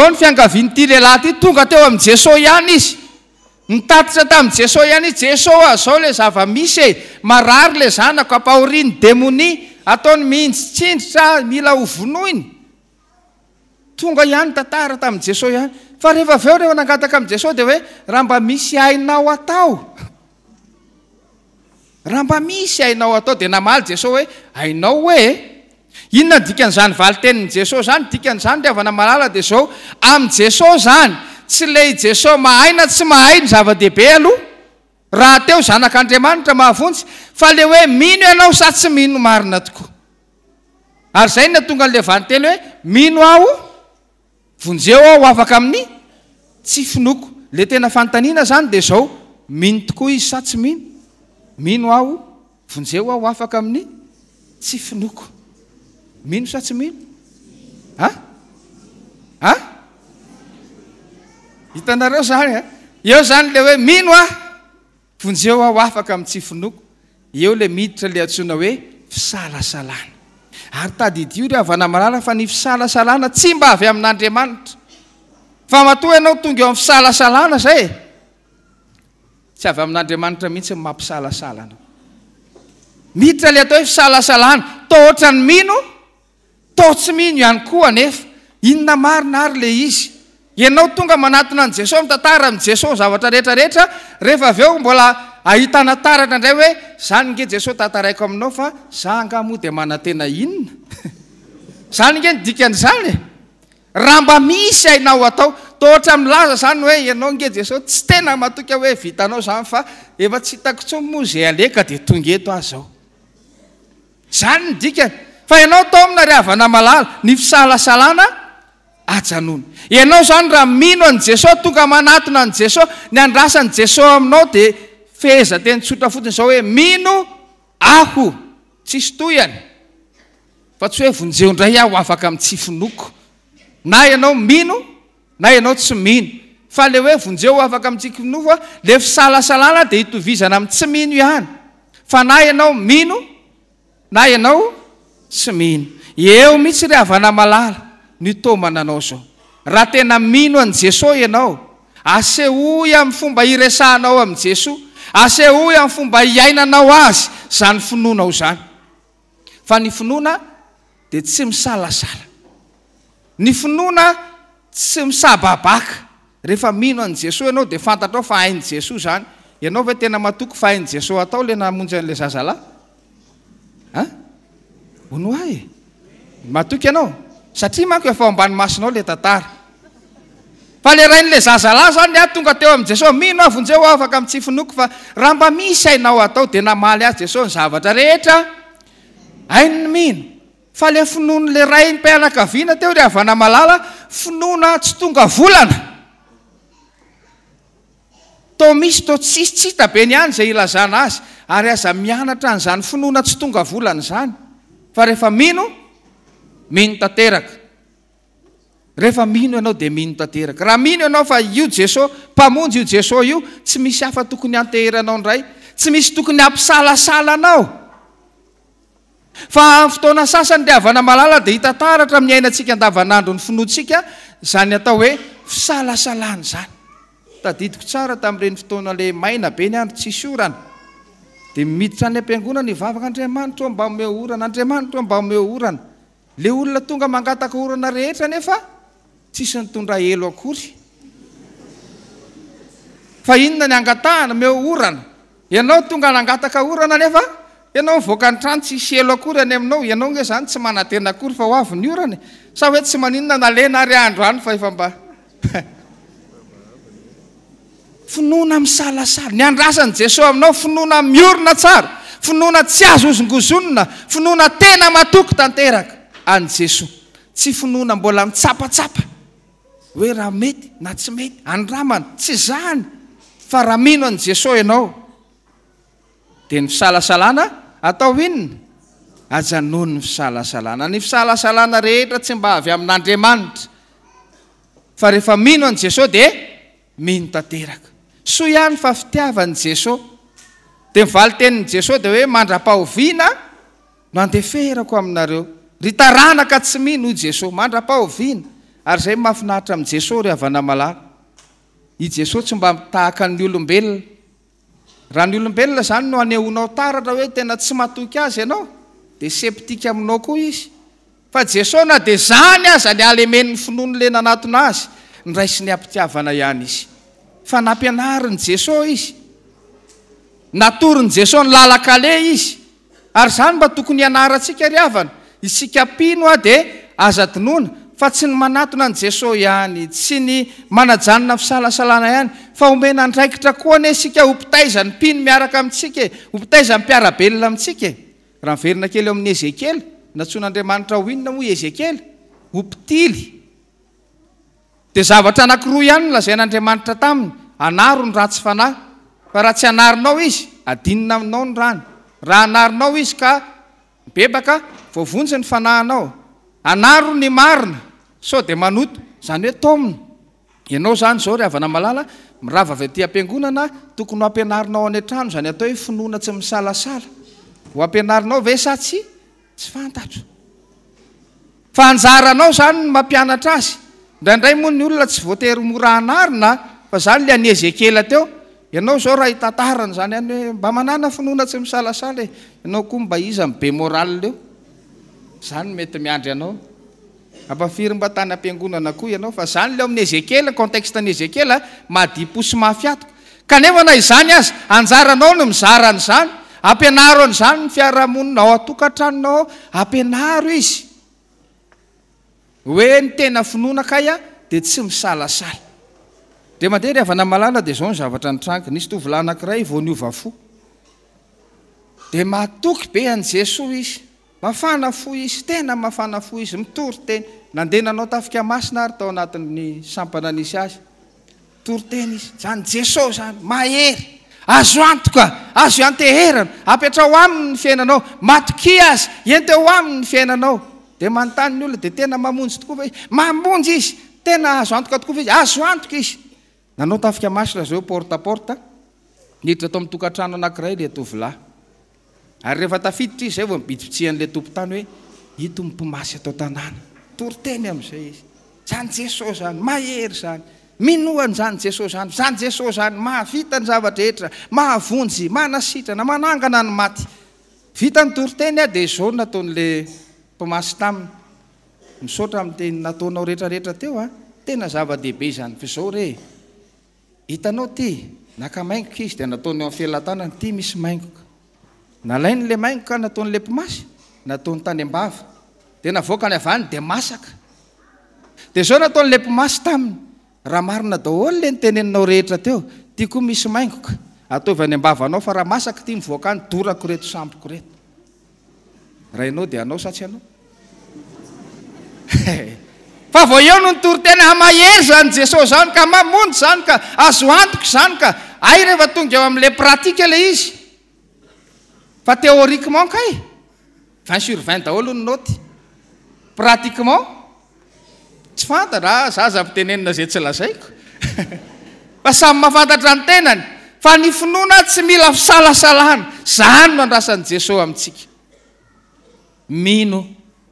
ny fiangavian'ity lehilahy ty tonga teo amin'ny Jesosy ihany izy nitatitra tamin'ny Jesosy ihany izy Jesosy zao le zava-misy marary le zanako ampahoriany démonie ataony mihintsitsindritra mila hovonoiny tonga ihany tantara tamin'ny Jesosy ihany fa rehefa aveo rehefa nangataka amin'i Jesosy dia hoe raha mba misy ainao atao dia namaly Jesosy hoe ainao hoe inona dikan'izany valitenin'ny Jesosy zany dikan'izany ry havana malala dia zao amin'ny Jesosy zany tsy lay Jesosy mahay na tsy mahay ny zava-dehibe aloha raha teo zanak'Andriamanitra mahavontsy fa le hoe mino ianao sa tsy mino marina tokoa ary zay na tonga n'le vaniteny hoe mino aho vonjeo aho afaka amin'ny tsy finoko le tena fanontaniana zany dia zao mino tokoa izy sa tsy mino aho vonjeo aho afaka amin'ny tsy finoko mino sa tsy mino hitanareo zany eo zany le hoe mino vonjeo aho afaka amin'ny tsy finoko eo le miditra le antsoina hoe fisalasalana ary tadidio ry havana malala fa ny fisalasalana tsy mba avy amin'Andriamanitra fa matoa ianao tonga eo amin'ny fisalasalana zay tsy avy amin'Andriamanitra mihitsy mampisalasalana miditra le atao hoe fisalasalana tohatra ny mino to tsy mino ihany koa nefa inona marina ary le izy ianao tonga manatona an Jesosy mitantara amin'i Jesosy zavatra rehetrarehetra rehefa aveo mbola ahitana taratra indray hoe zany nge Jesosy tantaraiko aminao fa za nga moa dia manantena inona zany nge ny dikan'izany raha mba misy ainao atao tohatra milaza zany hoe ianao nge Jesosy tsy tena matoka hoe vitanao zany fa efa tsy hitako tsony moa zay aleka dia tonga eto aho zao zany ny dikany fa ianao tao amina ry havana malala ny fisalasalana ajanony ianao zany raha mino an Jesosy tonga manatona an Jesosy ny andrasan'i Jesosy aminao dia feheza teny tsotra fotsiny zao hoe mino aho tsisy toyany fa tsy hoe vonjeo indray aho afaka amin'ny tsy finoko na ianao mino na ianao tsy mino fa le hoe vonjeo afaka amin'ny tsy finoko fa le fisalasalana dia hitovizana amin'ny tsy mino ihany fa na ianao mino na ianao tsy mino eo mihitsy ry havana malala ny tomananao zao raha tena mino an Jesosy ianao asehoy amin'ny fomba iresahanao amin'i Jesosy asehoy amin'ny fomba iainanao azy zany finoanao zany fa ny finoana dia tsy misalasala ny finoana tsy misababaka rehefa mino an Jesosy ianao dia fantatrao fa hain'i Jesosy zany ianao ve tena matoky fa hain'i Jesosy atao le namonjy an'le zazalahy hono ahy matoky ianao satria manko efa ambany masinao le tantara fa le rain'le zazalahy zany tonga teo amin'i Jesosy mino avonjeo afaka amin'ny tsy finoko fa raha mba misy ainao atao dia namaly azy Jesosy ny zavatra rehetra hainy mino fa le finoana le ray ny mpianakaviana teo ry havana malala finoana tsy tonga volana to misy to tsisy tsita be ny any zay ilazana azy ary aza mianatra n'izany finoana tsy tonga volana zany fa rehefa mino tanteraka rehefa mino ianao dia mino tanteraka. Raha mino ianao fa io Jesosy, mpamonjy io Jesosy io, tsy misy hafa tokony anteheranao ndray, tsy misy tokony hampisalasala anao. Fa fotoana sasany dia havana malala dia hita taratra amin'ny ainantsika andavanandro ny finoantsika zany atao hoe fisalasalana zany. Tadidiko tsara tamin'ireny fotoana le maina be ny andro tsisy orana dia miditra any am-piangonana ny vavaka Andriamanitra mba omeo orana, Andriamanitra mba omeo orana. Le olona tonga mangataka orana rehetra nefa tsisy nitondra elo akory. Fa inona ny angatahana meo orana? Ianao tonga nangataka orana nefa ianao mivoaka ny trano tsisy elo akory any aminao, ianao nge zany tsy manantena akory fa ho avy ny orana. Sa hoe tsy maninona nalena ary andro any fa efa mba finoana misalasala. Ny andrasan'i Jesosy aminao finoana miorina tsara, finoana tsy azo ozongozonina, finoana tena matoky tanteraka any Jesosy. Tsy finoana mbola mitsapatsapa hoe raha mety na tsy mety, andramana, tsy zany. Fa raha mino an' Jesosy ianao dia ny fisalasalana atao inona? Ajanony ny fisalasalana. Ny fisalasalana rehetra tsy mba avy amin'Andriamanitra. Fa rehefa mino an' Jesosy dia mino tanteraka. Soa ihany fa fitiavan'i Jesosy. Dia mivaly tenin'i Jesosy dia hoe mandra-pahoviana no andeferako aminareo. Ry taranaka tsy mino i Jesosy, mandra-pahoviana. Ary izay mahafinaritra amin'i Jesosy ry havana malala. I Jesosy tsy mba tahaka ny olombelona. Raha ny olombelona zany no anehoanao taratra hoe tena tsy matoky azy ianao, dia septika aminao koa izy. Fa Jesosy na dia zany aza ny alemen'ny finoana le nanatona azy, ny ray sy ny ampitiavana ihany izy. Fa nampianarin'i Jesosy izy, natorin'i Jesosy ny lalakale izy. Ary zany mba tokony ianarantsika ry havana, isika pino dia aza tonoana, fa tsy ny manatona an' Jesosy ihany, tsy ny manajanona fisalasalana ihany, fa omena ndraikitra koa ane sika hompitaiza ny pino miaraka amintsika, hompitaiza ny mpiarabelona amintsika. Raha miverina kely eo amin'ny Ezekely, natsoan'Andriamanitra ho inona moa Ezekely? Hompitily. Dia zavatra anankiroa ihany lazain'Andriamanitra taminy, anaro ny ratsy fanahy. Fa raha tsy anarinao izy, adinina aminao ny rano. Raha anarinao izy ka bebaka, voavonjy ny fanahinao. Anaro ny marina, sao dia manoto, zany hoe tomina. Ianao zany zao ry havana malala, mirava avy aty am-piangonana, tokony ho ampianarinao any an-trano, zany atao hoe finoana tsy misalasala. Ho ampianarinao ve sa tsy? Tsy fantatro. Fa anjaranao zany ny mampianatra azy. Indraindray moa ny olona tsy voatery mora anarina, fa zany le any Ezekely teo. Ianao zao raha hitantarana zany any hoe mba manana finoana tsy misalasala, ianao koa mba iza be moral leo. Zany mety miandry anao. Ampafiry mba tany am-piangonana koa ianao, fa zany leo amin'ny Ezekely, contexte ny Ezekely, mahadipo sy mahafiatoka. Kanefa na izany azy, anjaranao no mizara an'izany, ampianaro an'izany ny fiarahamonina ao atokantranonao, ampianaro izy. Hoe ny tena finoana kaya dia tsy misalasala. Dia mandeha ry havana malala dia zao ny zavatra nitrangy. Nisy tovolahy anankiray vao niova fo. Dia mahatoky be an' Jesosy izy. Mafana fo izy, tena mafana fo izy, mitory teny. Nandenanao tafika masina ary tao anatin'ny sampana nisy azy. Tory teny izy, zany Jesosy zany, mahery, azo antoka, azo anteherana, apetrao aminy ny fiainanao, matoky azy, enteo aminy ny fiainanao. Dia manontany ny olona dia tena mamonjy tokoa fa izy, mamonjy izy, tena azo antoka tokoa fa izy, azo antoka izy. Nanao tafika masina zao porta niditra tao amin'ny tokantrano anankiray le tovolahy. Ary rehefa tafiditra izy zay vao mibitsipitsihan'le tompon-tany hoe ito mpimasy atao tanàna. Tory teny amin'izay izy. Zany Jesosy zany, mahery zany, minoany zany Jesosy zany, zany Jesosy zany, mahavita ny zavatra rehetra, mahavonjy, manasitrana, manangana ny maty. Vita ny tory teny dia izao nataon'le mpimasy taminy. Misaotra amin'ny teny nataonao rehetrarehetra teo, tena zava-dehibe zany. Fa izao re, hitanao ty, nakamaingoka izy dia nataony eo amin'ny felan-tanany, ty misy maingoka. Nalainy le maingoka nataon'le mpimasy, nataony tany am-bava. Dia navoaka ny avany dia masaka. Dia izao nataon'le mpimasy taminy, raha marina daholo le niteneninao rehetra teo, ty koa misy maingoka. Ataovy any am-bavanao fa raha masaka ty mivoaka any, dorako reto sampoko reto. Raha ianao dia anao sa tsy anao? Fa vao eo no nitory tena mahery zany Jesosy zany ka mamonjy zany ka azo antoka zany ka ay rehefa tonga eo amin'le pratika le izy. Fa théoriquement kay 20/20 daholo ny noty. Pratiquement tsy fantatra zaza-pitenenina zay tsy lazaiko fa samy mahafantatra ny tenany fa ny finoana tsy mila fisalasalana zany no andrasan'i Jesosy amintsika mino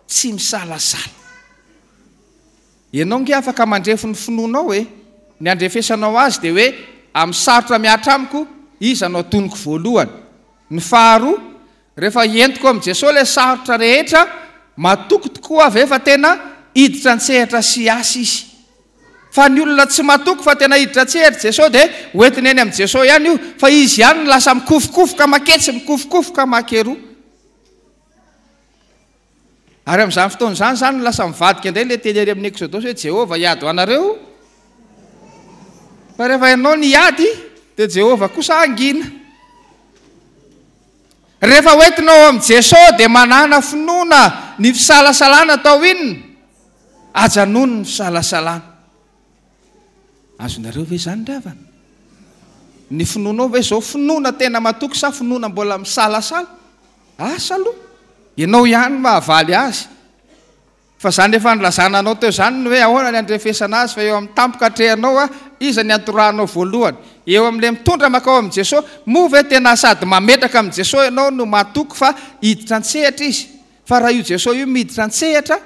tsy misalasala ianao nge afaka mandrefy ny finoanao hoe ny andrefesanao azy dia hoe amin'ny sarotra miatra amiko izy anao tonoko voalohany ny faharoa rehefa entiko amin'i Jesosy ilay sarotra rehetra matoko tokoa avy efa tena hiditra an-tsehatra sy asa izy fa ny olona tsy matoko fa tena hiditra an-tsehatra Jesosy dia hoentiny eny amin'i Jesosy ihany io fa izy ihany no lasa mikofokofoka maketsy mikofokofoka makeroa ary amin'izany fotoana izany zany no lasa mivadika indray ilay teny ery amin'ny Exodosy hoe Jehova hiady ho anareo fa rehefa ianao ny hiady dia Jehova kosa angina rehefa hoentinao amin'i Jesosy dia manana finoana ny fisalasalana atao inona ajanony ny fisalasalana azonareo ve zany ravana ny finoanao ve zao finoana tena matoky sa finoana mbola misalasala asa aloha ianao ihany mahavaly azy fa zany efa nylazana anao teo zany hoe ahoana ny andrefesana azy fa eo amin'ny tampoka atrehanao iza ny antorahanao voalohany eo amin'ilay mitondra makao amin'i Jesosy moa ve tena sady mametraka amin'i Jesosy ianao no matoky fa hiditra an-tsehatra izy fa raha io Jesosy io miditra an-tsehatra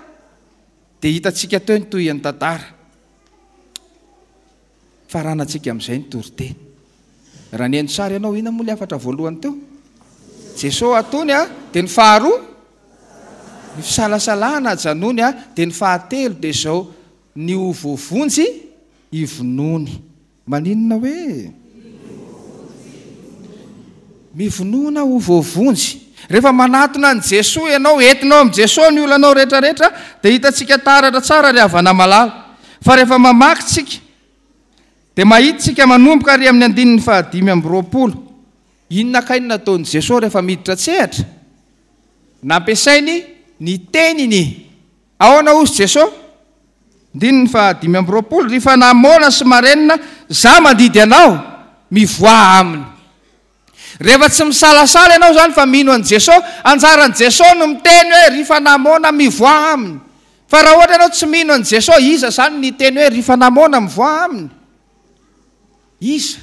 dia hitantsika teo ny toy ny tantara fa ranantsika amin'izay ny toriteny raha ny eno sary ianao ina moa afatra voalohany teo Jesosy atony dia ny faharoa ny fisalasalana janony dia ny fahatelo dia zao ny hovovonjy ivonony maninona hoe mivonona hovovonjy rehefa manatona ny Jesosy ianao entinao amin'i Jesosy ny olanao rehetrarehetra dia hitantsika taratra tsara ry havana malala fa rehefa mamaky tsika dia mahitsika manomboka ary amin'ny andininy 520 inona kainona ataon'i Jesosy rehefa miditra an-tsehatra nampiasainy ny teniny ahoana ozy Jesosy andininy 520 rehefa namona sy marenina za mandidy anao mivoa aminy rehefa tsy misalasala ianao zany fa mino an'i Jesosy anjaran'i Jesosy no miteny hoe rehefa namona mivoa aminy fa raha ohatra ianao tsy mino an'i Jesosy iza zany ny teny hoe rehefa namona mivoa aminy iza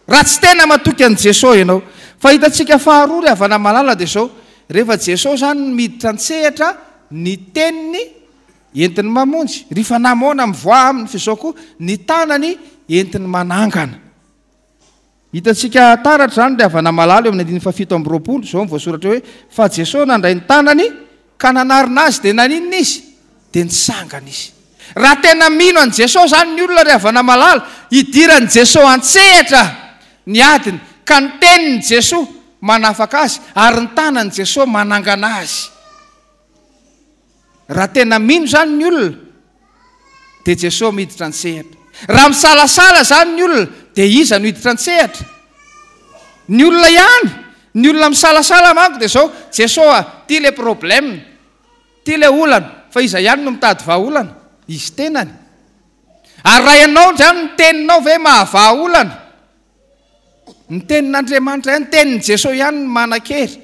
raha tsy tena matoky an'i Jesosy ianao fa hitantsika faharoa ry havana malala dia zao rehefa Jesosy zany miditra an-tsehatra ny teniny entiny mamonjy rehefa namona mivoa aminy fa izao koa ny tanany entiny manangana hitantsika taratra zany ry havana malala eo amin'ny andininy 720 zao mivoasoratra hoe fa Jesosy nandray ny tanany ka nanarina azy dia naninona izy dia nitsangana izy raha tena mino an'i Jesosy zany ny olona ry havana malala hidiran'i Jesosy an-tsehatra ny adiny ka ny tenin'i Jesosy manafaka azy ary ny tanan'i Jesosy manangana azy raha tena mino zany ny olona dia Jesosy miditra an-tsehatra raha misalasala zany ny olona dia iza no hiditra an-tsehatra ny olona ihany ny olona misalasala manko dia zao Jesosy ty le problème ty le olana fa iza ihany no mitady vahaolana izy tenany ary raha ianao zany ny teninao ve mahavahaolana ny tenin'Andriamanitra ihany tenin'i Jesosy ihany no manan-kery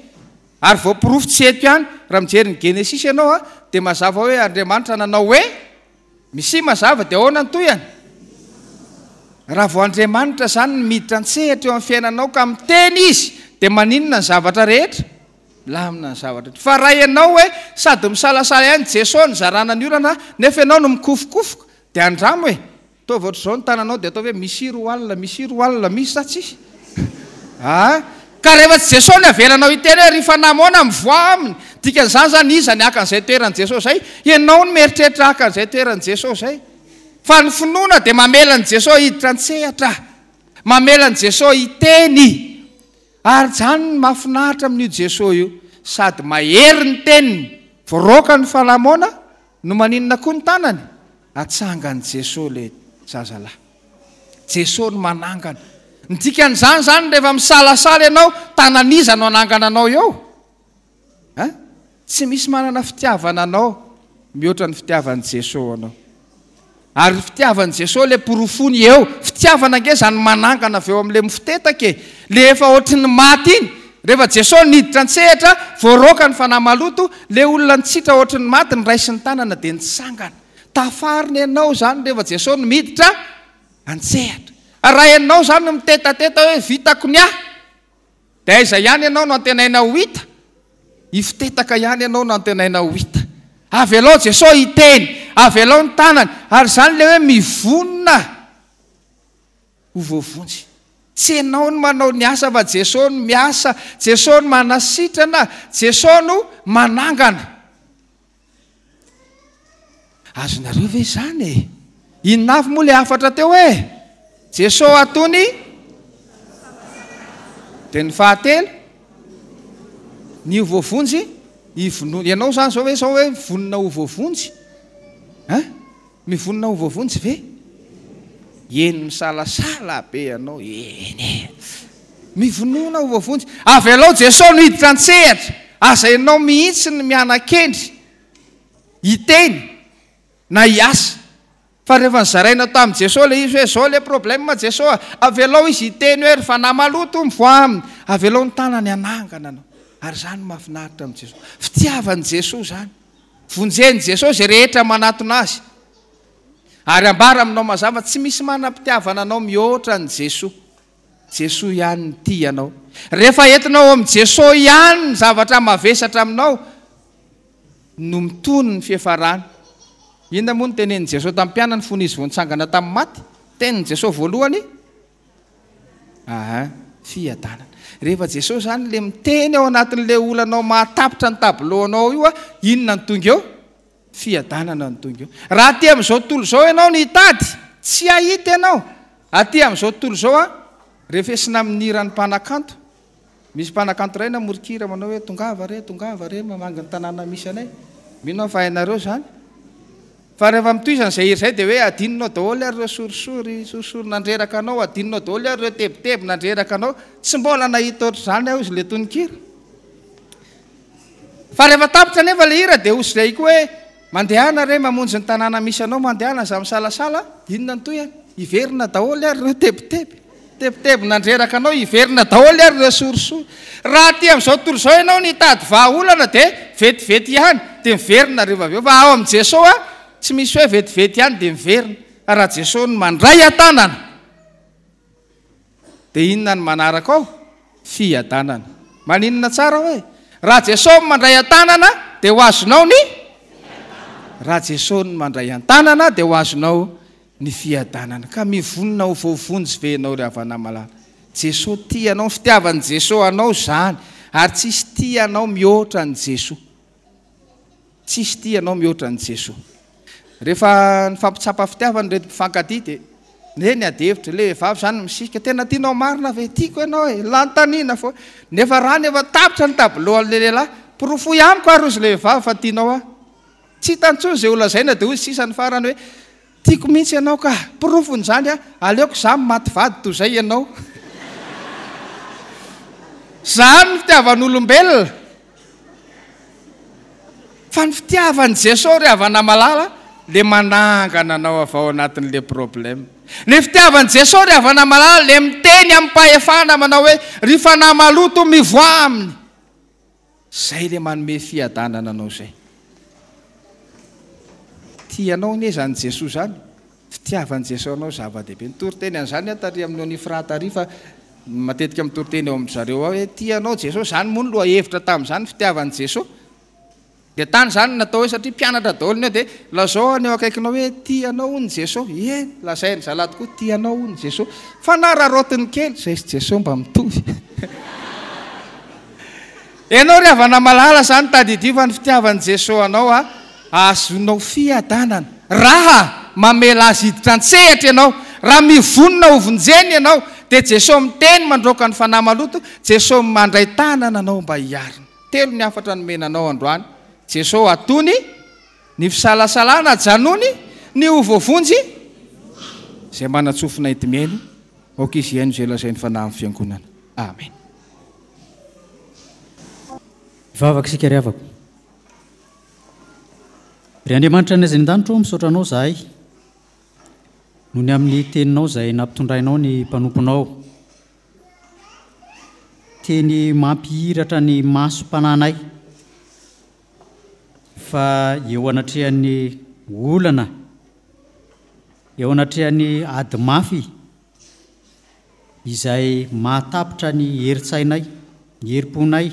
ary voapirofo tsy eto ihany raha mijery ny Genesis ianao dia mazava hoe Andriamanitra nanao hoe misy mazava dia ahoana ny toyany raha vao Andriamanitra zany ny miditra an-tsehatra eo amin'ny fiainanao ka miteny izy dia maninona ny zavatra rehetra lamina ny zavatra fa raha ianao hoe sady misalasala ihany Jesosy ny zarana ny olana nefa ianao no mikofokofoka dia andramo hoe ataovy ohatr' izao ny tananao dia atao hoe misy roalina misy sa tsisy ka rehefa tsy Jesosy ny avelanao hiteny hoe rehefa namona mivoa aminy dikan'izany zany iza ny akan'izay toeran'i Jesosy zay ianao no mieritreritra akan'izay toeran'i Jesosy zay fa ny finoana dia mamelan'i Jesosy hiditra an-tsehatra mamelan'i Jesosy hiteny ary zany mahafinaritra amin'io Jesosy io sady mahery ny teniny voaroaka ny falamona no maninona koa ny tanany atsangan'i Jesosy le zazalahy Jesosy no manangana ny dikan'izany zany rehefa misalasala ianao tananiza no anangana anao eo tsy misy manana fitiavana anao mihoatra ny fitiavan'i Jesosy anao ary fitiavan'i Jesosy le porofony eo fitiavana nge zany manangana avy eo amin'le mifitetake le efa ohatry ny maty iny rehefa Jesosy niditra an-tsehatra voaroaka ny fanahy maloto le olona nitsitra ohatry ny maty ny raisy ny tanana dia nitsangana tafariny ianao zany rehefa Jesosy no miditra antsehatra. Raha ianao zany no mitetateta hoe vitako ny ahy, dia izay ihany ianao no antenaina ho hita, iftetaka ihany ianao no antenaina ho hita. Avy alao Jesosy hiteny, avy alao ny tanany, ary zany le hoe mivonona ho voavonjy. Tsy ianao no manao ny asa fa Jesosy no miasa, Jesosy no manasitrana, Jesosy no manangana. Azonareo ve zany e? Inona avy moa le afatra teo e? Jesosy atony dia ny fahatelo ny ho voavonjy ivonona. Ianao zany zao hoe vonona ho voavonjy, mivonona ho voavonjy ve? Eny misalasala be ianao, eny mivonona ho voavonjy. Avy alao Jesosy no hiditra antsehatra, aza ianao mihitsy ny miana-kendry hiteny na hiasa. Fa rehefa nizaraina tamin'i Jesosy le izy hoe zao le problème Jesosy, avy alao izy hiteny hoe ry fanahy maloto mivoa aminy, avy alao ny tanany anangana anao. Ary zany mahafinaritra amin'i Jesosy, fitiavan'i Jesosy zany, vonjen'i Jesosy zay rehetra manatona azy. Ary ambara aminao mazava tsy misy manam-pitiavana anao mihoatra ny Jesosy. Jesosy ihany ny tia anao. Rehefa entinao amin'ny Jesosy ihany ny zavatra mavesatra aminao no mitony ny fiafarany. Inona moa ny tenen'i Jesosy tamin'ny mpianany fony izy vao nitsangana tamin'ny maty? Tenin'i Jesosy voalohany fiadanana. Rehefa Jesosy zany le miteny ao anatin'le olanao mahatapitra ny tabilonao io, inona ny tonga eo? Fiadanana ny tonga eo. Raha aty amin'izao tontolo izao ianao ny hitady, tsy ahita ianao. Aty amin'izao tontolo izao rehefa esina amin'ny iran'ny mpanakanto, misy mpanakanto iray namorikira manao hoe tongava re mamangy ny tanàna misy anay. Mino fa hainareo zany. Fa rehefa mitoizana izay iry izay dia hoe adinonao daholo ary ireo sorisory nandreraka anao, adinonao daholo ary ireo tebiteby nandreraka anao. Tsy mbola nahita ohatr' izany aho izy le tonikira. Fa rehefa tapitra nefa le hira dia ozy izay koa hoe mandehana re mamonjy ny tanàna misy anao, mandehana za misalasala, inona ny toy iverina daholo ary ireo tebiteby nandreraka anao, iverina daholo ary ireo sorisory. Raha aty amin'izao tontolo izao ianao nitady vahaolana dia vetivety ihany dia miverina rehefa avy eo. Fa ao amin'ny Jesosy tsy misy hoe vetivety ihany dia miverina. Raha Jesosy no mandray an-tanana dia inona ny manaraka ao? Fiadanana. Maninona tsara hoe raha Jesosy mandray an-tanana dia ho azonao ny raha Jesosy no mandray an-tanana dia ho azonao ny fiadanana. Ka mivonona ho voavonjy ve ianao ry havana malala? Jesosy tia anao, fitiavan'i Jesosy anao zany, ary tsisy tia anao mihoatra ny Jesosy. Tsisy tia anao mihoatra ny Jesosy. Rehefa ny fampitsapa fitiavany reto mpifankatia dia ny adevitra le vavy zany misika, tena tianao marina ve? Tiako ianao e, lantaniana fo. Nefa raha nefa tapitra ny tabilohan'le lehilahy, porofo amiko ary izy le vavy fa tianao aho. Tsy hitantsony izay olazaina dia hoy sisa ny farany hoe tiako mihitsy ianao ka porofony zany aleoko za maty vady toy izay ianao. Zany ny fitiavan'olombelona. Fa ny fitiavan'i Jesosy ry havana malala le manangana anao avy ao anatin'le problème. Ny fitiavan'i Jesosy ry havana malala le miteny amin'ny mpahefana manao hoe ry fanahy maloto mivoa aminy. Zay le manome fiadanana anao zay. Tianao ne zany Jesosy zany, fitiavan'i Jesosy anao zava-dehibe. Nitoriteny an'izany atary amin'io ny firatary fa matetika mitoriteny eo amin'zareo ao hoe tianao Jesosy zany moa ny loha hevitra tamin'izany fitiavan'i Jesosy. Dia tany zany natao hoe satria mpianatra daholo ny dia lazao ny eo akaikinao hoe tianao ny Jesosy. Lazainy zalahy tokoa tianao ny Jesosy. Fa na rarotiny kely zay sy Jesosy mba mitovy. Ianao ry havana malala zany tadidio fa ny fitiavan'i Jesosy anao azonao fiadanana. Raha mamela azy hiditra antsehatra ianao, raha mivonona ho vonjeny ianao, dia Jesosy miteny mandroaka ny fanahy maloto, Jesosy mandray tanana anao mba hiarina. Telo ny afatra nomenanao androany. Jesosy atony ny fisalasalana, janony ny ho voavonjy izay manatsofina itimeny aoka izy iaino izay lazainy fanahy amin'ny fiangonana. Amen. Vavaka isika ry havako. Ry Andriamanitra ny azan-danitro misaotra anao zahay noho ny amin'ny teninao izay nampitondrainao ny mpanomponao. Teny mampihiratra ny masom-pananay fa eo anatrehan'ny olana eo anatrehany ady mafy izay mahatapitra ny heritsainay, ny herim-ponay,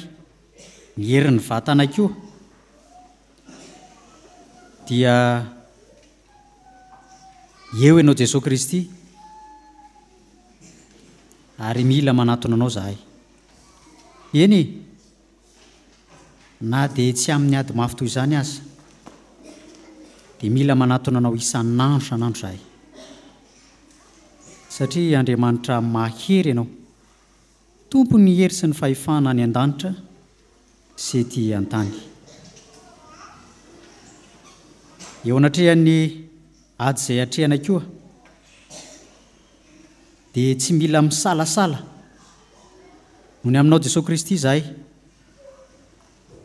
ny herin'ny vatanay koa, dia eo ianao Jesosy Kristy ary mila manatona anao zahay. Eny na dia tsy amin'ny ady mafy toy izany aza dia mila manatona anao isan'andro san'andro zahay, satria Andriamanitra mahery ianao, tompony ny hery sy ny fahefana any an-danitra sy ety an-tany. Eo anatrehany ady izay atrehanay koa dia tsy mila misalasala noho ny aminao Jesosy Kristy zahay,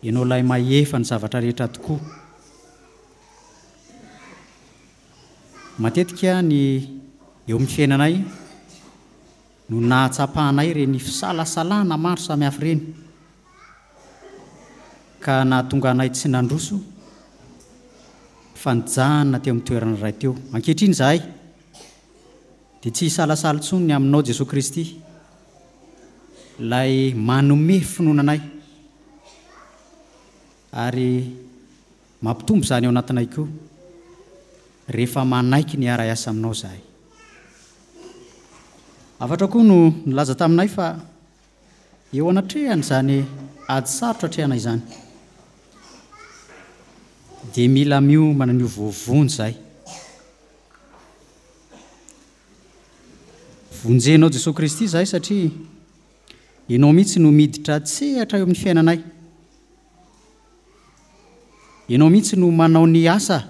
ianao lay mahefa ny zavatra rehetra tokoa. Matetika ny eo amin'ny fiainanay no nahatsapahanay ireny fisalasalana maro samihafa ireny, ka nahatonga anay tsy nandroso fanjanona teo amin'ny toerana iray teo. Ankehitriny zahay dia tsy hisalasala intsony ny aminao Jesosy Kristy, lay manome finoananay ary mampitombo izany ao anatinay koa rehefa manaiky ny ara-asa aminao zahay. Afatra koa no nilaza taminay fa eo anatrehany izany ady sarotra atrehanay izany dia mila miomana ny vovony zahay. Vonjenao Jesosy Kristy zahay satria ianao mihitsy no miditra tsehatra eo amin'ny fiainanay, ianao mihitsy no manao ny asa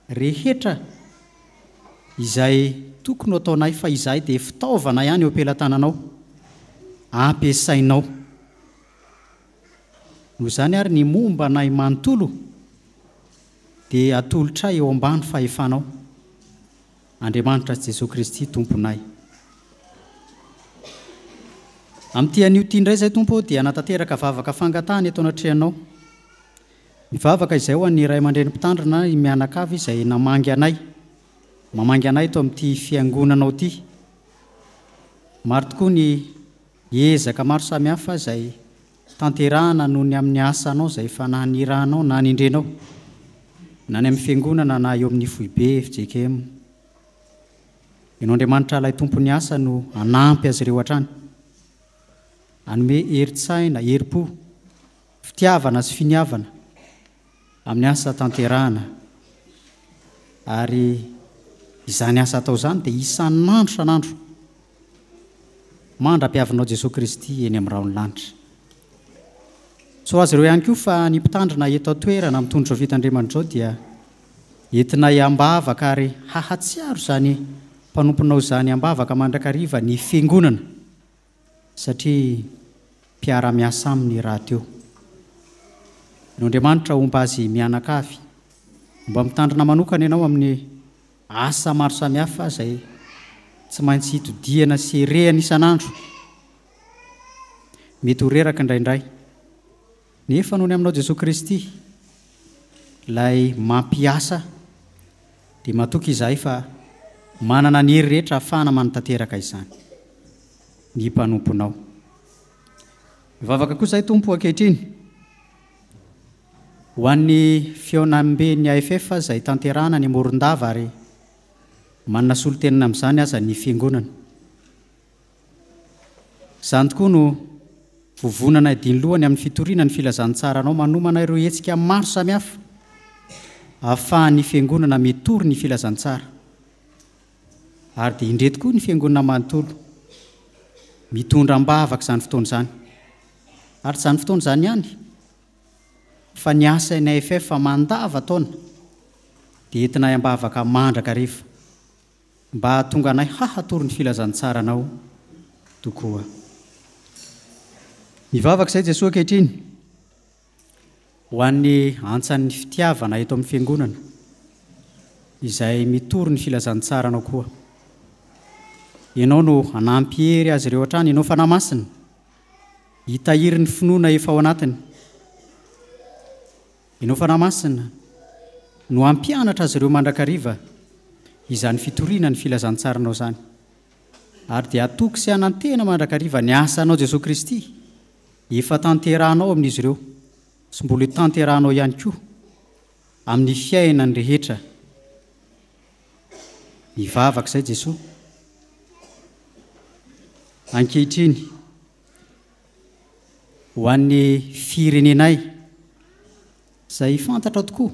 rehetra izay tokony ataonay, fa izahay dia fitaovana ihany eo am-pelantananao, ampiasainao. Noho izany ary ny momba nay manontolo dia atolotra eo ambany fahefanao, Andriamanitra Jesosy Kristy tomponay. Amin'ity anio ity indray izay Tompo dia natateraka vavaka fangatahany eto anatrehanao. Mivavaka izay ho an'ny ray aman-dreny mpitandrina mianakavy izay namangy anay, mamangy anay eto amin'ity fiangonanao ity. Maro tokoa ny ezaka maro samihafa izay tanterahana noho ny amin'ny asanao izay efa nanirahanao na nindrenao, na ny amin'ny fiangonana na eo amin'ny foibe FJKM. Ianao Andriamanitra ilay tompony asa no anampy azy ireo hatrany, anome heritsaina, herim-po, fitiavana sy finiavana amin'ny asa tanterahana, ary izany asa atao izany dia isan'andro san'andro mandra-piavinao Jesosy Kristy eny amin'ny raony lanitra. So azy ireo ihany koa fa ny mpitandrina eto atoerana mitondra vitandriaman'izao dia entinay ambavaka ary hahatsiaro izany mpanomponao izany ambavaka mandrakariva ny fiangonana, satria mpiara-miasa aminy raha teo. Ianao Andriamanitra omba azy mianakavy, mba mitandrina manokana ianao amin'ny asa maro samihafa izay tsy maintsy hitodiana sy herehana isan'andro, mety ho reraka indraindray, nefa noho ny aminao Jesosy Kristy lay mampiasa dia matoky izahay fa manana ny hery rehetra ahafahana manotanteraka izany ny mpanomponao. Mivavaka koa izay Tompo ankehitriny ho an'ny fiaonam-ben'ny AFF izay tanterahana ny Morondava ary manana solotenana amin'izany aza ny fiangonana. Izany tokoa no vovonana diny lohany amin'ny fitoriana ny filazantsara anao manomana ireo hetsika maro samihafa ahafahan'ny fiangonana mitory ny filazantsara, ary dia indreto koa ny fiangonana manontolo mitondra ambavaka izany fotoana izany, ary izany fotoana izany ihany fa ny asa ny AFF mandava taona dia entinay ambavaka mandraka rehefa mba hahatonga anay hahatory ny filazantsara anao tokoa. Mivavaka izay Jesosy ankehitriny ho an'ny antsan'ny fitiavana eto amin'ny fiangonana izay mitory ny filazantsara anao koa. Ianao no anampy hery azy ireo hatrany, ianao fanahy masina hitahiry ny finoana efa ao anatiny, ianao fanahy masina no ampianatra azy ireo mandrakariva izany fitoriana ny filazantsaranao zany ary dia atoky sy anantena mandrakariva ny asanao Jesosy Kristy efa tanterahanao amin'izy ireo sy mbola tanterahanao ihany koa amin'ny fiainany rehetra mivavaka izay Jesosy ankehitriny ho an'ny firenenay izay fantatra tokoa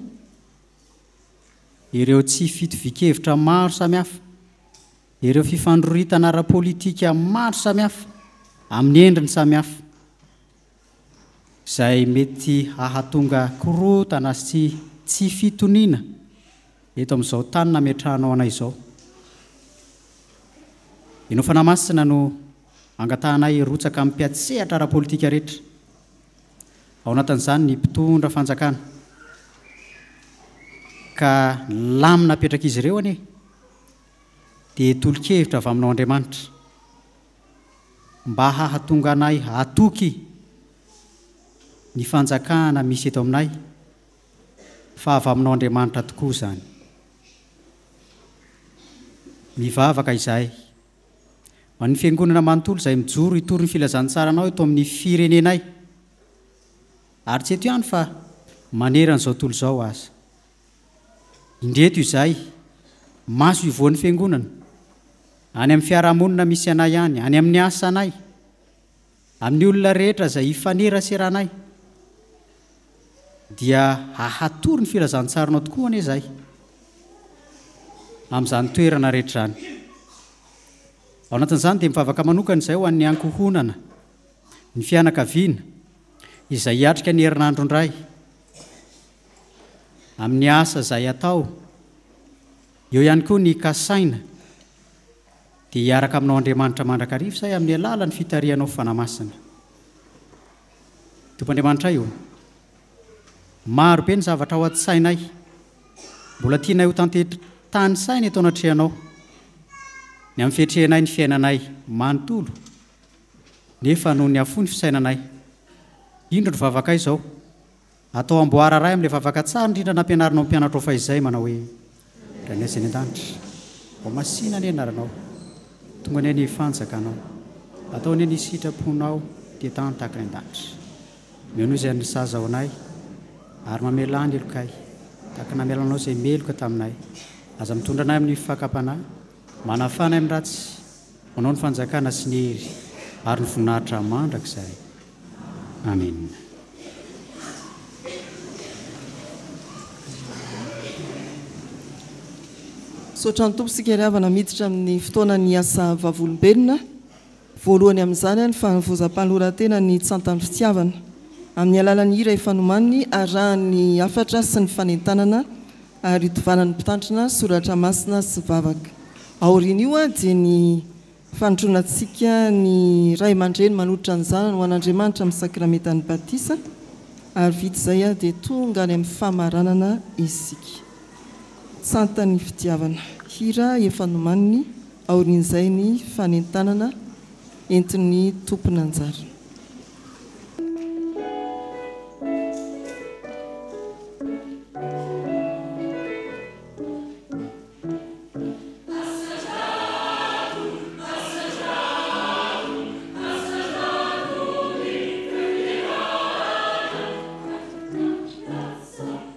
ireo tsy fitovikevitra maro samihafa ireo fifandroritana ara-politika maro samihafa amin'ny endriny samihafa izay mety hahatonga korotana sy tsy fitoniana eto amin'izao tany nametrahanao anay izao ianao fanamasina no angatahanay rotsaka amin'ny mpiatsehatra ara-politika rehetra ao anatin'izany ny mpitondra fanjakana ka lamina apetraka izy ireo anie dia tolo-kevitra avy aminao Andriamanitra mba hahatonga anay atoky ny fanjakana misy eto aminay fa avy aminao Andriamanitra tokoa izany mivavaka izahay ho an'ny fiangonana manontolo izay mijoro hitory ny filazantsaranao eto amin'ny firenenay ary tsy eto ihany fa maneran'izao tontolo izao aza indreto izay maso ivoan'ny fiangonana any amin'ny fiarahamonina misy anay ihany any amin'ny asa anay amin'ny olona rehetra izay hifaneraseranay dia hahatory ny filazantsaranao tokoa anie izay amin'izany toerana rehetra izany ao anatin'izany dia mivavaka manokana izay ho an'ny ankohonana ny fianakaviana izay hiatrika ny herinandro indray amin'ny asa izay atao eo ihany koa ny kasaina dia hiaraka aminao Andriamanitra mandrakariva izay amin'ny alalan'ny fitarihanao fanamasina Tompoandriamanitra io maro be ny zavatra ao an-tsainay mbola tianay ho tany saina eto anatrehanao ny amin'ny fihetrehanay ny fiainanay manontolo nefa noho ny afony fisainanay indro ny vavaka izao atao amboara ray amin'ilay vavaka tsara indrindra nampianarinao mpianatra ao fa izay manao hoe ranaiza ny an-danitra ao masina ny anaranao tonga ny any fanjakanao atao ny any sitraponao dia tany tahaka ny an-danitra meo noho izay ny saza ao anay ary mamelany elokay tahaka namelanao izay meloka taminay aza mitondra anay amin'ny fifakampanahy manafanay amin'ny ratsy manao ny fanjakana sy ny hery ary ny voninahitra mandraka izay amen sotra ny tomposika riavana miditra amin'ny fotoanany asa vavolombelona voalohany amin'izany ny fanovozam-panoratena ny tsantany fitiavana amin'ny alalan'ny hira ifanomaniny arahany afatra sy ny fanentanana ary itovanany mpitantrana soratra masina sy vavaka aoriana io a dia ny fandronatsika ny ray aman-dreny manotritra ny zanany ho an'Andriamanitra amin'ny sakramentany batisa ary vita izay a dia tonga any amin'ny famaranana isika tsantany fitiavana hira efanomaniny aorian'izay ny fanentanana entin'ny tompony anjara Sorry.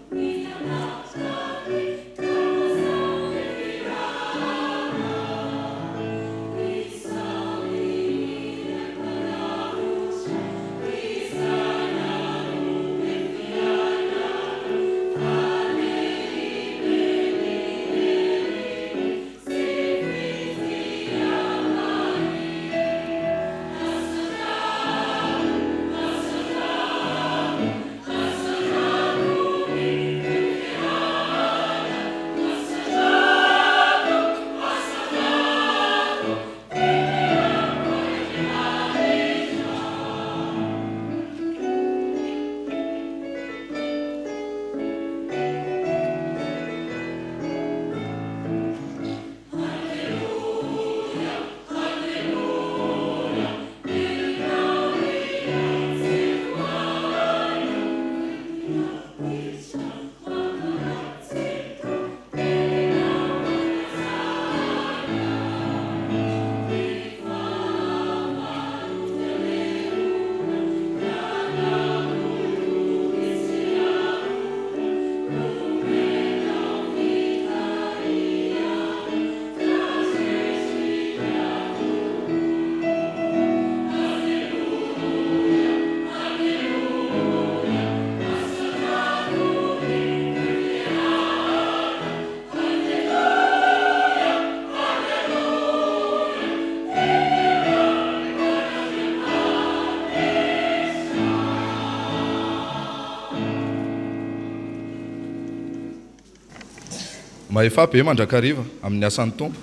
Maefa be mandrakariva amin'ny asan'ny tompo.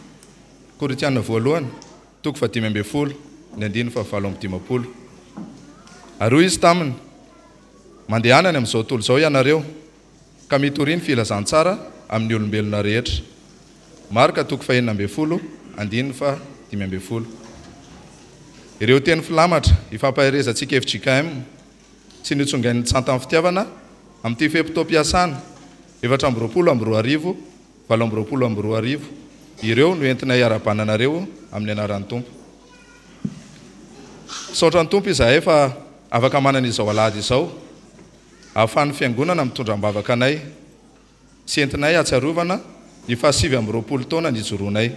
Koritiana voalohany toko 5:10 ny 9:7. Aroa izy taminy mandehanany amin'izao tontolo izao ianareo ka mitoriny filazantsara amin'ny olombelona rehetra. Marka toko 4:12 5:10. Ireo teny filamatra ifampaherezantsika FJKM sy ny tsongain'ny tsantany fitiavana amin'ity feptom-piasana 420 720. Ireo no entina hiara-bananareo amin'ny anaran'ny tompo. Saotran'ny tompo izahay fa afaka manana izao alahady izao ahafahan'ny fiangonana mitondram-bavaka anay sy entinay atsiarovana ny 720 taona nijoroanay.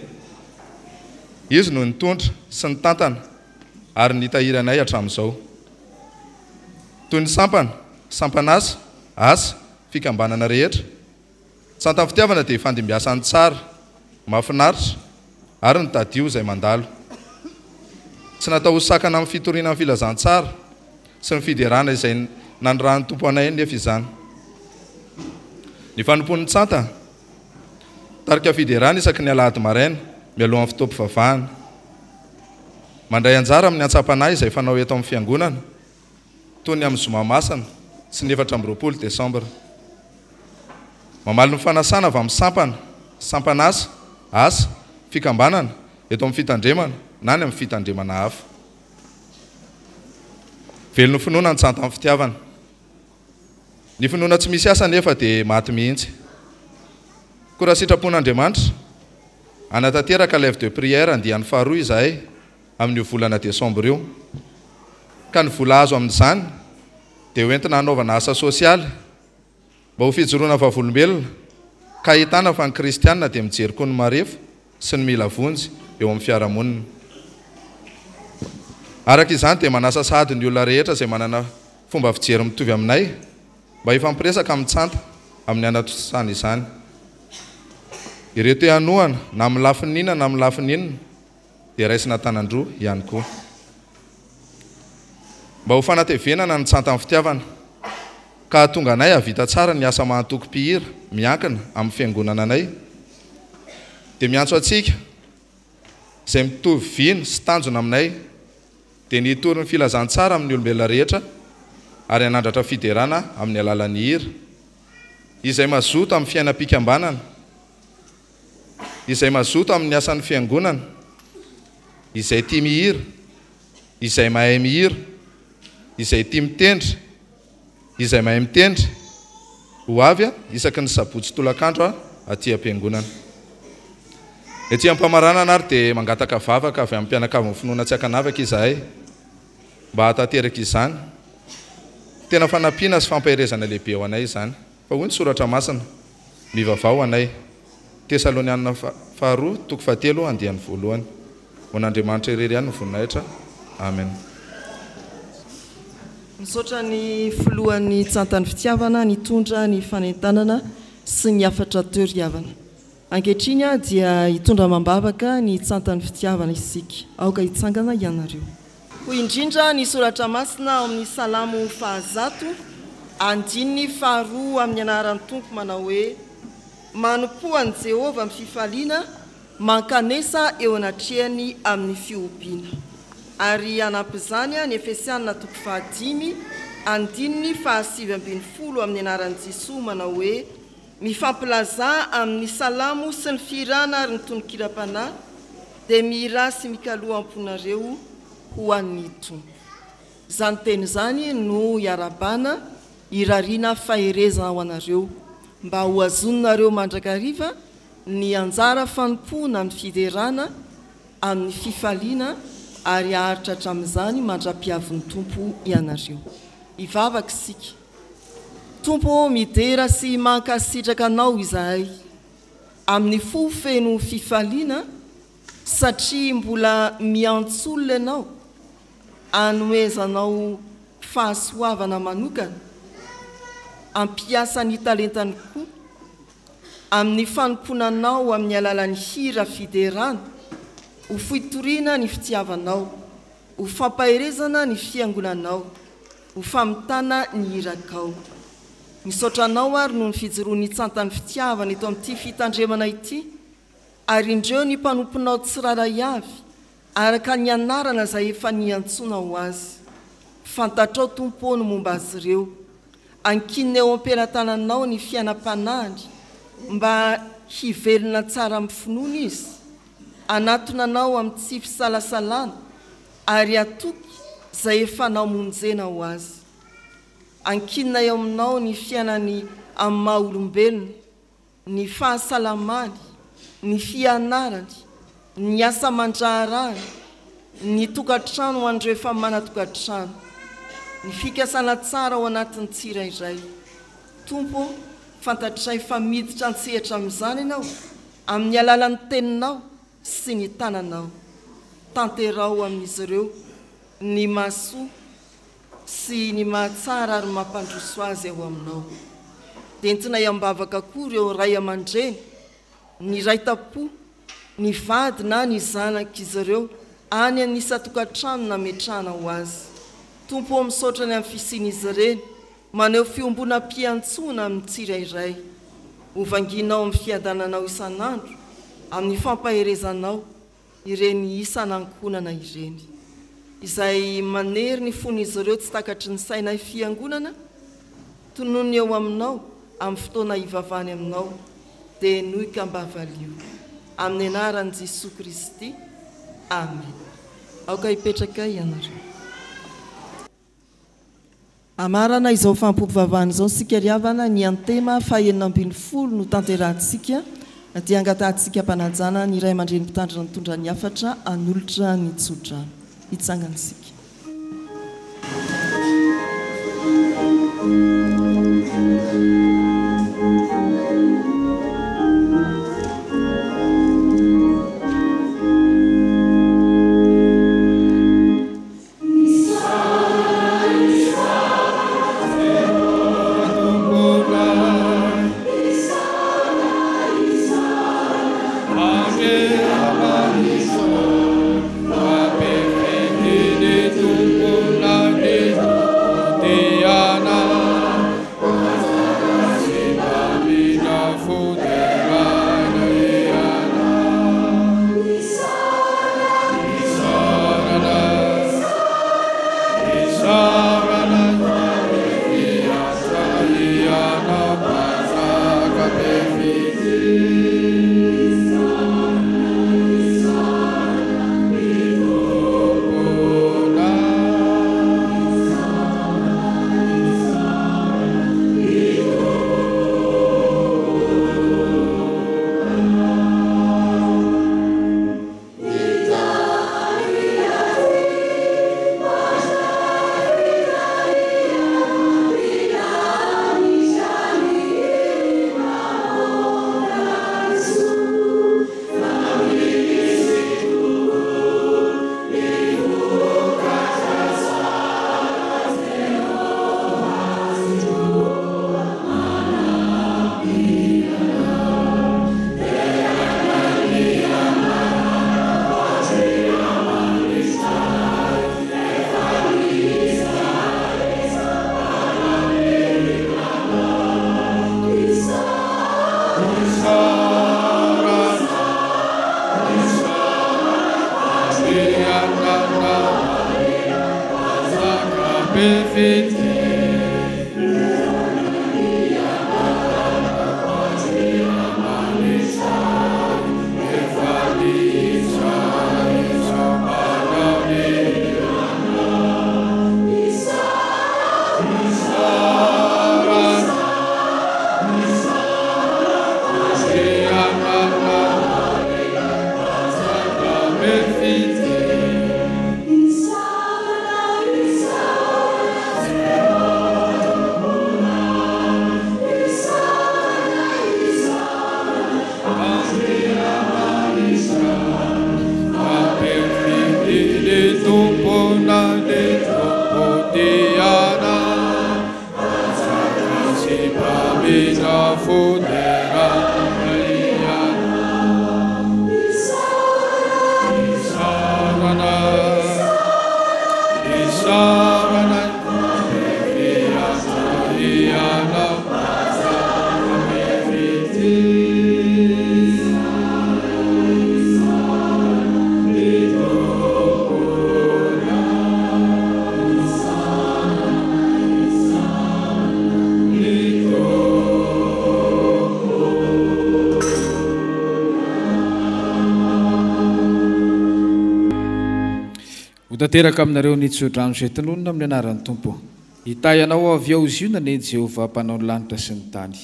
Izy no nitondra sy ny tantana ary nitahiranay hatramin'izao. Toy ny sampanasa, asa, fikambanana rehetra. Santany fitiavana dia fandimbiasany tsara, mahafinaritra ary nitadio izay mandalo. Tsy natao ho sakana amin'ny fitoriana amin'ny filazantsara sy ny fiderana izay nandrahan'ny tompo anay nefa izany. Ny fanompon'ny tsantana tarika fiderana isaky ny alahady maraina mialohan'ny fotoam-pivavahana. Mandray anjara amin'ny antsapanahy izay fanao eto amin'ny fiangonana toy ny amin'ny zoma masana sy ny 14 Desambra. Mamaly ny fanasana avy amin'ny sampanasa, asa, fikambanana eto amin'ny fitandremana na ny amin'ny fitandremana hafa. Velon'ny finoana ny tsantany fitiavana. Ny finoana tsy misy asa nefa dia maty mihitsy. Koa raha sitrapon'Andriamanitra anatanteraka lève de prière andihan'ny faharoa izahay amin'ny volana Desambra io. Ka ny vola azo amin'izany dia hoentina hanaovana asa sosialy mba ho fijoroana vavolombelona ka ahitana fa ny kristianina dia mijery koa ny marefo sy ny mila vonjy eo amin'ny fiarahamonina. Araka izany dia manasa sahady ny olona rehetra izay manana fomba fijery mitovy aminay mba hifampiresaka amin'ny tsanta amin'ny anatosana izany. Ireo te hanohana na amin'ny lafinina na amin'ny lafininina dia raisina tanandroa ihany koa. Mba ho fanatevenana ny tsantany fitiavana ka hahatonga anay havita tsara ny asa mahantoko-pihira miankina amin'ny fiangonana anay dia miantso atsika izay mitovy viny sy tanjona aminay dia ny hitory ny filazantsara amin'ny olombelona rehetra ary hanandratra fiderana amin'ny alalan'ny hira izay mazoto amin'ny fiainam-pikambanana, izay mazoto amin'ny asan'ny fiangonana, izay tia mihira, izay mahay mihira, izay tia mitendry, izay mahay mitendry, ho avy isaky ny sabotsy tolakandro aty am-piangonana. Ety am-pamaranana ary dia mangataka vavaka avy amin'ny mpianakavin'ny finoana tsy akanavaka izahay mba hatateraka izany. Tena fanampiana sy fampaherezana lehibe ho anay izany. Fa hoy ny soratra masina, mivavao anay. Tesalonianina 2:7-1. Ho an'Andriamanitra irery ihany ny voninahitra. Amen. Misaotra ny filohan'ny tsantany fitiavana nitondra ny fanentanana sy ny afatra teo-riavana. Ankehitriny dia hitondra mambavaka ny tsantany fitiavana isika. Aoka hitsangana ianareo. Ho indrindra ny soratra masina ao amin'ny Salamo 100 andininy 2 amin'ny anaran'ny tompo manao hoe: manompo an'i Jehova amin'ny fifaliana, mankanesa eo anatrehany amin'ny fiompiana. Ary anampy izany ny Efesianina 5 andininy 7:20 amin'ny anaran'i Jesosy manao hoe: mifampilaza amin'ny salamo sy ny firana ary ny tononkira-panahy dia mihira sy mikaloha amponareo ho an'ny tompo. Izany teny izany no hiarabana irariana faherezana ho anareo mba ho azononareo mandrakariva ny anjara fanompona amin'ny fiderana amin'ny fifaliana ary aharitra hatramin'izany mandra-piavin'ny tompo ianareo. Ivavaka isika. Tompo midera sy mankasitraka anao izahay amin'ny fo feno fifaliana satria mbola miantsolona ianao anoezanao fahasoavana manokana, ampiasa ny talentany koa amin'ny fanomponanao amin'ny alalan'ny hira fiderana, ho fitoriana ny fitiavanao, ho fampaherezana ny fiangonanao, ho famitana ny hirakao. misaotranao ary no ny fijoroany tsantany fitiavana eto amin'ity fitandremana ity ary indreo ny mpanomponao tsiraray avy araka ny anarana izay efa niantsoana ho azy fantatrao tompony momba azy ireo ankinina eo am-pelantananao ny fiainam-panahiny mba hivelona tsara amin'ny finoana izy anatonanao amin'ny tsy fisalasalana ary atoky izay efa naomonjena ho azy ankinina eo aminao ny fiainany amin'ny maha olombelona ny fahasalamany ny fianarany ny asa mandraharany ny tokantrano ho andreo efa mana-tokantrano ny fikasana tsara ao anatin'ny tsirairay tompo fantatray fa miditra antsehatra amin'izany ianao amin'ny alalan'ny teninao sy ny tananao tanterao amin'izy ireo ny mahasoa sy ny mahatsara ary mampandroso azy ao aminao dentina iambavaka koa ireo ray aman-dreny ny ray tapo ny vady na ny zanaka izy ireo any anisatokantrano nametrahana ho azy tompo misaotrany amin'ny fisian'izy ireny maneho fiombona mpiantsoana amin'ny tsirairay hovanginao amin'ny fiadananao isan'andro amin'ny fampaherezanao ireny isanankonana ireny izay manery ny fon'izy ireo tsy takatry ny saina fiangonana tonony eo aminao amin'ny fotoana hivavany aminao dia nohika mbavalio amin'ny anaran'i Jesosy Kristy amen. Aoka hipetraka ianareo. Amarana izao fampivavahana izao sika riavana ny antema fahaenina ambin'ny folo no tanterahantsika dia angatahantsika mpanajana ny iray aman-dreny mpitandrina mitondra ny hafatra anolotra ny tsodrano hitsangansika. Sarana, tanteraka aminareo nitsodrano izay tononona amin'ny anaran'ny tompo hitay anao avy ao izy io na ne Jehovah mpanao ny lanitra sy ny tany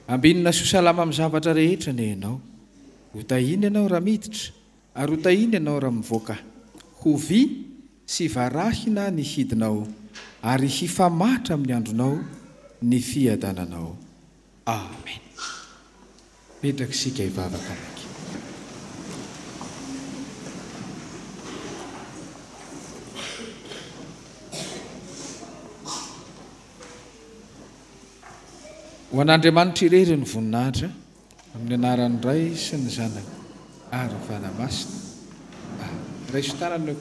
ambinina sy ho salama amin'ny zavatra rehetra ne ianao hotahiny ianao raha miditra ary hotahiny ianao raha mivoaka hovy sy varahina ny hidinao ary hifamatra amin'ny andronao ny fiadananao. Amen. Petraka isika hivavaka anaiky. Ho an'Andriamanitra irery ny voninahitra amin'ny anaran'ny Ray sy ny Zanaka ary ny Fanahy Masina. Ray sy tanana